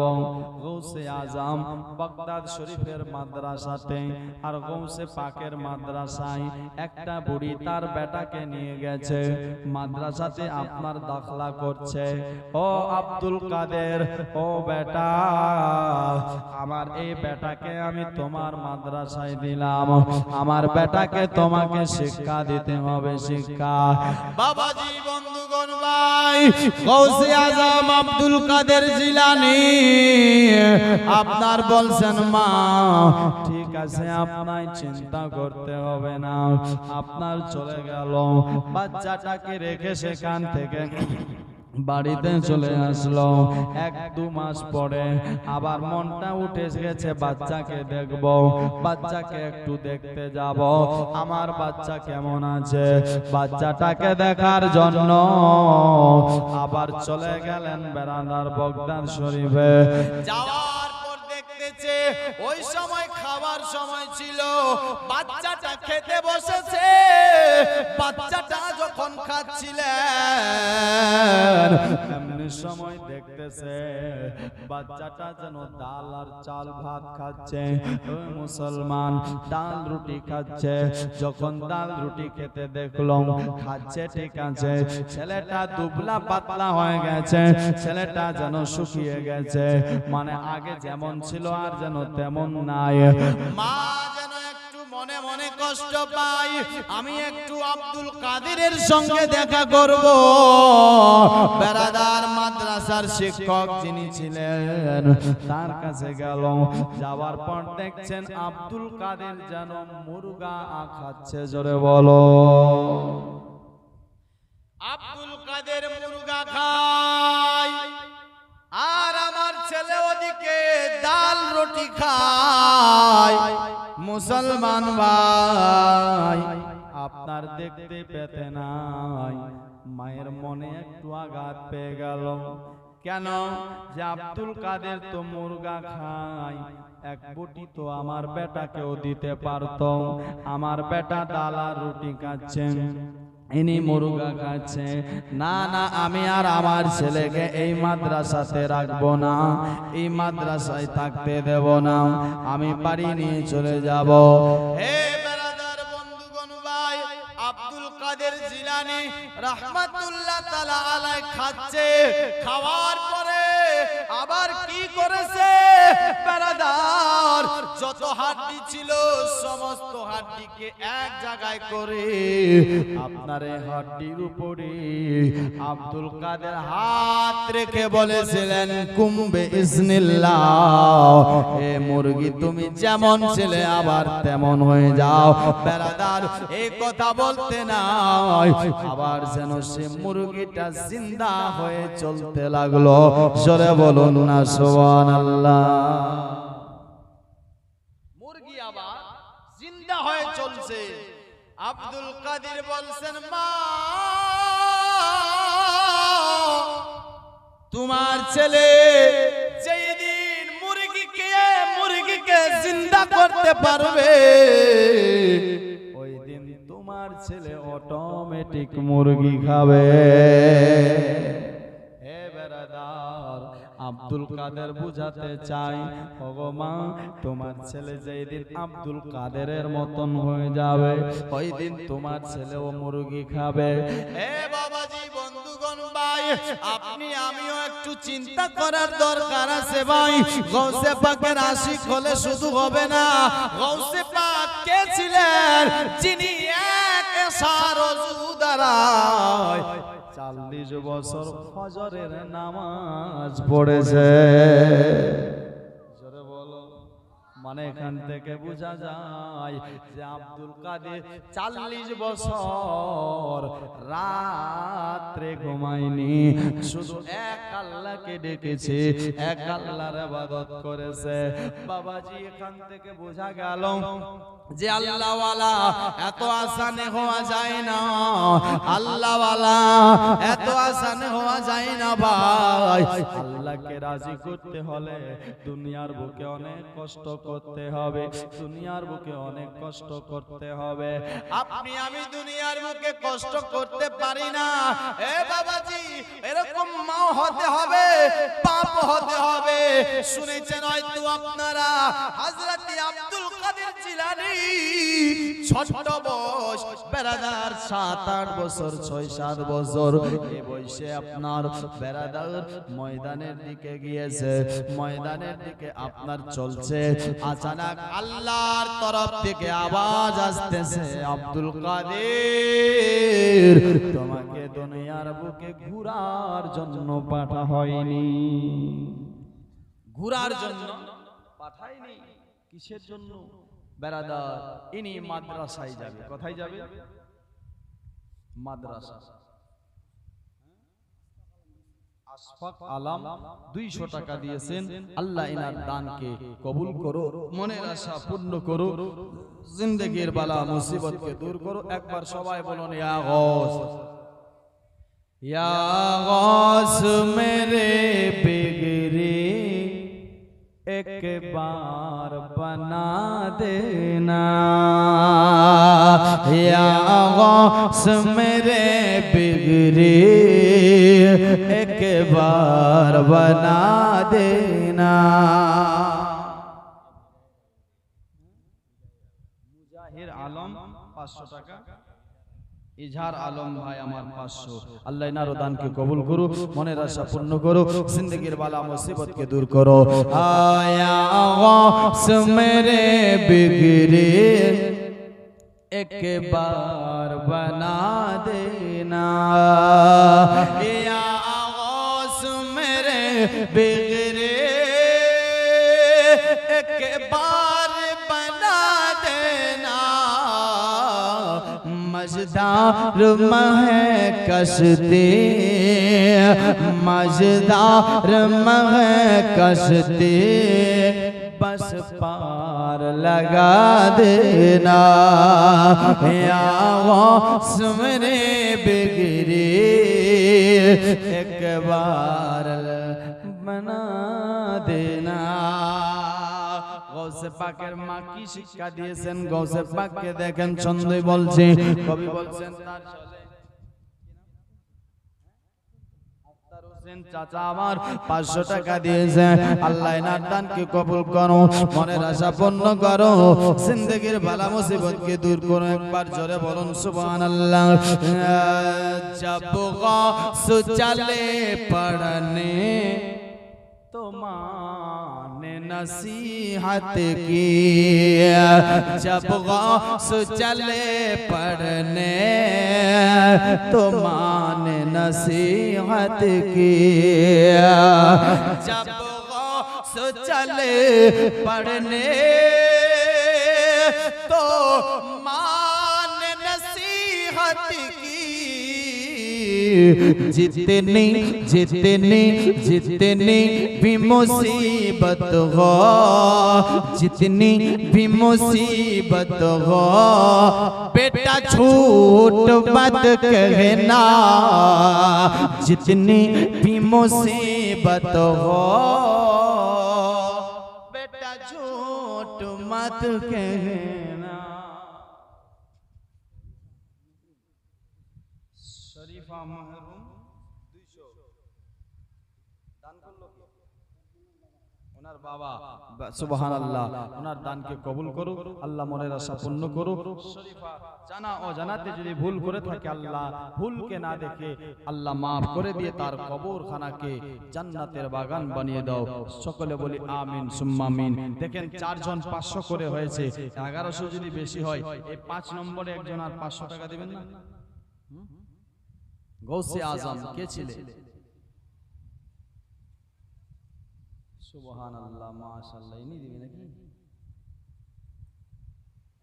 গৌসে আজম বাগদাদ শরীফের মাদ্রাসাতে আর গৌসে পাকের মাদ্রাসায় একটা বুড়ি তার বেটাকে নিয়ে গেছে মাদ্রাসাতে আপনার দাখলা করছে। ও আব্দুল কাদের, ও বেটা, আমার এই বেটাকে আমি তোমার মাদ্রাসায় দিলাম, আমার বেটাকে তোমাকে শিক্ষা দিতে হবে, শিক্ষা। বাবাজি, বন্ধুগণ ভাই, গৌসে আজম আব্দুল কাদের জিলানী আপনার বলছেন মা ঠিক আছে, আপনার চিন্তা করতে হবে না, আপনার চলে গেল। বাচ্চাটাকে রেখে সেখান থেকে বাড়িতে চলে আসলো। 1-2 মাস পরে আবার মনটা উঠে গেছে বাচ্চাকে দেখব, বাচ্চাকে একটু দেখতে যাব, আমার বাচ্চা কেমন আছে। বাচ্চাটাকে দেখার জন্য আবার চলে গেলেন বেরাদার বাগদাদ শরীফে। যাওয়ার পর দেখতেছে ওই সময় খাবার সময় ছিল, বাচ্চাটা খেতে বসেছে। বাচ্চাটা যখন খাচ্ছিলেন এমনি সময় দেখতেছে বাচ্চাটা যেন ডাল আর চাল ভাত খাচ্ছে। ওই মুসলমান ডাল রুটি খাচ্ছে। যখন ডাল রুটি খেতে দেখলো খাচ্ছে ঠিক আছে, ছেলেটা দুবলা পাতলা হয়ে গেছে, ছেলেটা যেন শুকিয়ে গেছে, মানে আগে যেমন ছিল আর যেন তেমন নাই। মা যেন একটু মনে মনে কষ্ট পাই, আমি একটু আব্দুল কাদেরের সঙ্গে দেখা করব। বেরাদার মাদ্রাসার শিক্ষক যিনি ছিলেন তার কাছে গেল। যাওয়ার পর দেখছেন আব্দুল কাদের যেন মুরগা খাচ্ছে। জোরে বলো। আব্দুল কাদের মুরগা খায় আর আমার ছেলে ওদিকে ডাল রুটি খায়। মুসলমান ভাই, আপনার দেখতে পেতে নাই, মায়ের মনে একটু আঘাত পেয়ে গেল। কেন? যে আব্দুল কাদের তো মুরগা খায়, এক বুটি তো আমার বেটাকেও দিতে পারতো। আমার বেটা ডাল আর রুটি খাচ্ছেন, ইনি মুরগা খাচ্ছে। না না, আমি আর আমার ছেলেকে এই মাদ্রাসাতে রাখবো না, এই মাদ্রাসায় থাকতে দেব না, আমি বাড়ি নিয়ে চলে যাব। হে বেরাদার বন্ধুগণ ভাই, আব্দুল কাদের জিলানী রাহমাতুল্লাহ তাআলা আলাইহি খাচ্ছে। খাওয়ার পরে আবার কি করেছে বেরাদার, যত হাড্ডি ছিল সমস্ত হাড্ডিকে এক জায়গায় করে আপনার এই হাড্ডির উপরে আব্দুল কাদের হাত রেখে বলেছিলেন কুম্বে ইজনিল্লাহ, এ মুরগি তুমি যেমন ছিলে আবার তেমন হয়ে যাও। বেরাদার এই কথা বলতে নাই, আবার যেন সে মুরগিটা জিন্দা হয়ে চলতে লাগলো। জোরে বলুন না সুবহানাল্লাহ। মুরগি আবার জিন্দা হয়ে চলছে। আব্দুল কাদের বলছেন মা, তোমার ছেলে যেই দিন মুরগিকে জিন্দা করতে পারবে, ওই দিন তোমার ছেলে অটোমেটিক মুরগি খাবে। হে বেরাদার, আব্দুল কাদের বুঝাতে চাই, ওগো মা, তোমার ছেলে যেই দিন আব্দুল কাদেরের মতন হয়ে যাবে, ওই দিন তোমার ছেলেও মুরগি খাবে। হে বাবাজি, বন্ধুগণ ভাই, আপনি আমিও একটু চিন্তা করার দরকার আছে ভাই। গৌসে পাকের আশিক হলে শুধু হবে না, গৌসে পাককে কে ছিলেন যিনি এক এশার ওযু দ্বারায় 40 বছর ফজরের নামাজ পড়েছে। জোরে বলো। মানে এখান থেকে বোঝা যায় যে আব্দুল কাদের 40 বছর রাত্রে ঘুমায়নি, শুধু এক আল্লাহকে ডেকেছে, এক আল্লাহর ইবাদত করেছে। বাবাজি এখান থেকে বোঝা গেল যে আল্লাহওয়ালা এত আসানে হওয়া যায় না, আল্লাহওয়ালা এত আসানে হওয়া যায় না ভাই। আল্লাহকে রাজি করতে হলে দুনিয়ার বুকে অনেক কষ্ট করতে হবে, দুনিয়ার বুকে অনেক কষ্ট করতে হবে। আপনি আমি দুনিয়ার বুকে কষ্ট করতে পারি না। এ বাবাজি এরকম মা হতে হবে, পাপ হতে হবে। শুনেছেন হয়তো আপনারা হযরত আব্দুল কাদের জিলানী ছোট বয়স বেরাদার 7-8 বছর 6-7 বছর এই বয়সে আপনার বেরাদার ময়দানের দিকে গিয়েছে, ময়দানের দিকে আপনার চলছে। আচানক আল্লাহর তরফ থেকে আওয়াজ আসতেছে, আব্দুল কাদের তোমাকে দুনিয়ার বুকে ঘোরার জন্য পাঠা হয়নি। ঘোরার জন্য পাঠায়নি, কিসের জন্য? বেরাদার ইনি মাদ্রাসায় যাবে। কোথায় যাবে? মাদ্রাসা। আশফাক আলম 200 টাকা দিয়েছেন। আল্লাহ ইনার দানকে কবুল করো, মনের আশা পূর্ণ করো, জিন্দেগির বালা মুসিবতকে দূর করো। একবার সবাই বলুন ইয়া গৌস, ইয়া গৌস মেরে বিগড়ে एक बार बना देना, या गौस मेरे बिगड़े एक बार बना देना। মুজাহির আলম 500 টাকা, ইজহার আলম ভাই আমার 500। আল্লাহ ইনার দানকে কবুল করো, মনের আশা পূর্ণ করো, জিন্দেগির বালা মুসিবতকে দূর করো। আয়া গৌস মেরে বিগড়ে এক বার বানা দেনা, या गौस मेरे बिगड़े एक बार बना देना। मजदार महकशते, मजदार महकशते बस पार लगा देना, या गौस मेरे बिगड़े एक बार बना देना। গৌসে পাকের মা কি শিক্ষা দিয়েছেন? গৌসে পাককে দেখেন ছন্দে বলছে, কবি বলছেন তার চলে আফতার হোসেন চাচা আমার 500 টাকা দিয়েছে। আল্লাহ এনার দানকে কবুল করো, মনের আশা পূর্ণ করো, জিন্দেগির বালা মুসিবতকে দূর করো। একবার জোরে বলুন সুবহানাল্লাহ। জব গৌস চলে পড়নে तो माने नसीहत की, जब गौस चले पढ़ने तो माने नसीहत की, जब गौस चले पढ़ने तो मान नसीहत की। जितनी जितनी जितनी भी मुसीबत हो, जितनी भी मुसीबत हो, बेटा झूठ मत कहना, जितनी भी मुसीबत हो, बेटा झूठ मत कहना। শরীফা মাহরুম 200 দান করলো কি? ওনার বাবা সুবহানাল্লাহ ওনার দানকে কবুল করুক আল্লাহ, মনের আশা পূর্ণ করুক। শরীফা জানা ও জানাতে যদি ভুল করে থাকে আল্লাহ ভুলকে না দেখে আল্লাহ মাফ করে দিয়ে তার কবরখানাকে জান্নাতের বাগান বানিয়ে দাও। সকলে বলি আমিন সুম্মা আমিন। দেখেন 4 জন 500 করে হয়েছে, 1100 যদি বেশি হয় এই 5 নম্বরে একজন আর 500 টাকা দিবেন না? গৌসে আজম কে ছিলেন? সুবহানাল্লাহ মাশাআল্লাহ, ইনি দিবেন নাকি?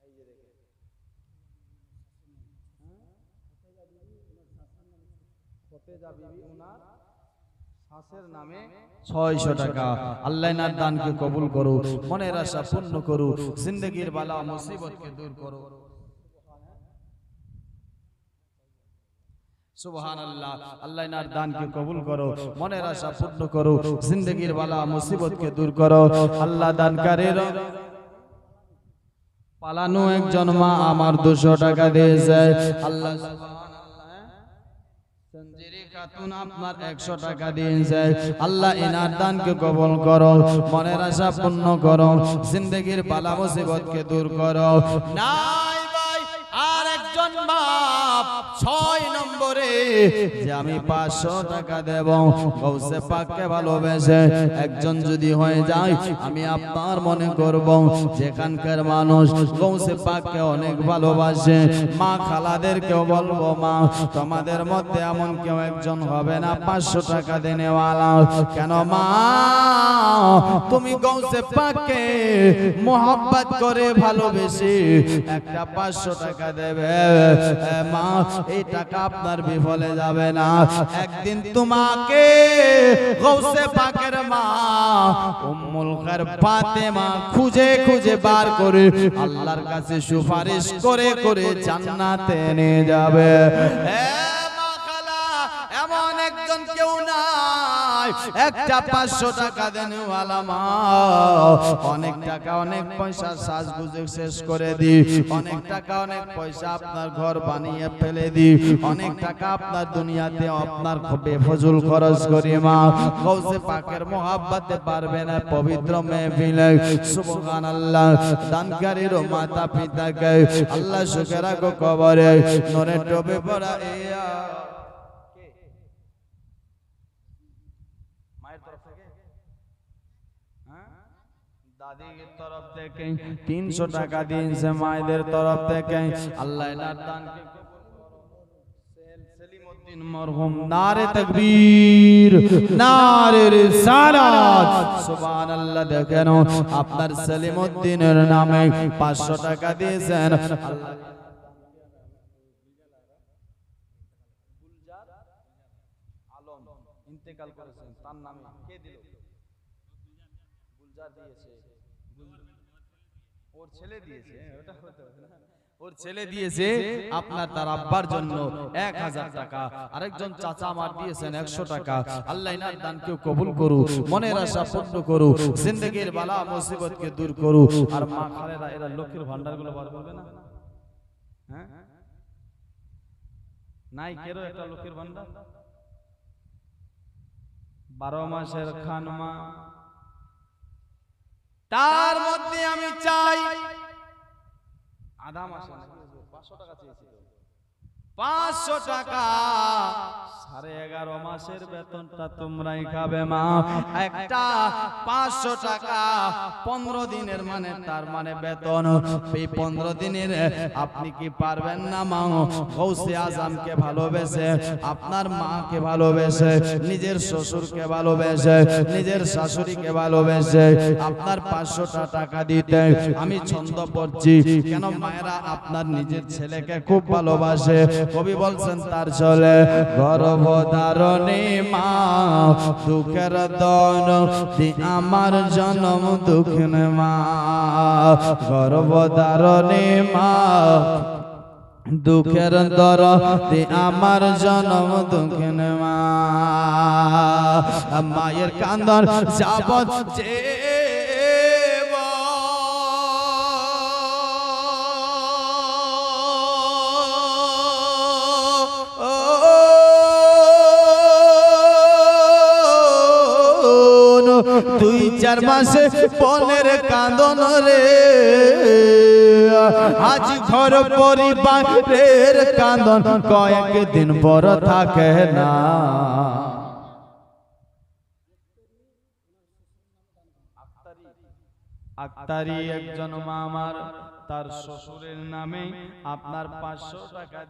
এই যে দেখেন ফতেজা বিবি ওনার শাশের নামে 600 টাকা। আল্লাহ এনার দানকে কবুল করো, মনের আশা পূর্ণ করো, জিন্দেগীর বালা মুসিবতকে দূর করো। সুবহানাল্লাহ, আল্লাহ এনার দানকে কবুল করো, মনের আশা পূর্ণ করো, জিন্দেগীর বালা মুসিবতকে দূর করো। আল্লাহ দানকারীর পালানো একজন মা আমার 200 টাকা দিয়েছে। আল্লাহ সঞ্জিরি খাতুন আপনার 100 টাকা দিয়েছে। আল্লাহ এনার দানকে কবুল করো, মনের আশা পূর্ণ করো, জিন্দেগীর বালা মুসিবতকে দূর করো। নাই ভাই আর একজন বাপ 6 নম্বরে যে আমি 500 টাকা দেব, গৌসে পাককে ভালোবেসে একজন যদি হয়ে যায় আমি আপনার মনে করব যেখানকার মানুষ গৌসে পাককে অনেক ভালোবাসে। মা খালাদেরকেও বলবো মা তোমাদের মধ্যে এমন কেউ একজন হবে না 500 টাকা দেনেওয়ালা? কেন মা তুমি গৌসে পাককে মোহাব্বত করে ভালোবেসে একটা 500 টাকা দেবে মা, এই টাকা আপনার বিফলে যাবে না। একদিন তোমাকে গৌসে পাকের মা উম্মুল খায়র ফাতেমা খুঁজে খুঁজে বার করে আল্লাহর কাছে সুপারিশ করে করে জান্নাতে নিয়ে যাবে। মা খালা এমন একজন কেউ নাই একটা 500 টাকা দেনেওয়ালা মা। অনেক টাকা অনেক পয়সা সাজগুজে শেষ করে দি, অনেক টাকা অনেক পয়সা আপনার ঘর বানিয়ে ফেলে দি, অনেক টাকা আপনার দুনিয়াতে আপনার বেফজুল খরচ করি মা গৌসে পাকের মোহাব্বতে পারবে না পবিত্র মেহফিলে। সুবহানাল্লাহ, দানকারীর মাতা পিতাকে আল্লাহ সুখে রাখো, কবরে নূরের টবে পড়া ইয়া দাদির তরফ থেকে 300 টাকা দিয়েছে, মায়েদের তরফ থেকে আল্লাহ এনার দানকে সেলিমউদ্দিন মরহুম নারে তাকবীর নারে রিসালাত সুবহানাল্লাহ। দেখেন আপনার সেলিমউদ্দিনের নামে 500 টাকা দিয়েছেন। আল্লাহ আলম ইন্তেকাল করেছেন, তার নামে কে দিল? গুলজার দিয়েছে, ওর ছেলে দিয়েছে, ওটা হতে হবে না, ওর ছেলে দিয়েছে আপনার তার আব্বার জন্য 1000 টাকা। আরেকজন চাচা আমার দিয়েছেন 100 টাকা। আল্লাহ এনার দানকে কবুল করু, মনের আশা পূর্ণ করু, জিন্দেগীর বালা মুসিবতকে দূর করু। আর মা খালেরা এরা লক্ষ্মীর ভান্ডারগুলো বার করবে না? হ্যাঁ নাই কেরো একটা লক্ষ্মীর ভান্ডার 12 মাসের খানমা, তার মধ্যে আমি চাই আধা মাস 500 টাকা চেয়েছিল, 500 টাকা 11.5 মাসের বেতনটা তোমরাই খাবে মা। একটা 500 টাকা 15 দিনের মানে তার মানে বেতন। এই 15 দিনের আপনি কি পারবেন না মা গৌসে আজমকে ভালোবেসে, আপনার মাকে ভালোবেসে, নিজের শ্বশুরকে ভালোবেসে, নিজের শাশুড়িকে ভালোবেসে আপনার 500 টাকা দিতে? আমি ছন্দ পড়ছি কেন মায়েরা আপনার নিজের ছেলেকে খুব ভালোবাসে। কবি বলছেন তার চলে গর্ভধারণী মা দুঃখের দন আমার জন্ম দুঃখিন মা, গর্ভধারণী মা দুঃখের দর আমার জন্ম দুঃখিন মা। মায়ের কান্দন যাবত যে 2-4 মাসে বোনের কাঁদন রে আজ ঘর পরিবারের কাঁদন কয়েকদিন বড় থাকে না আক্তারি একজন মা আমার তার শ্বশুরের নামে আপনার 500 টাকা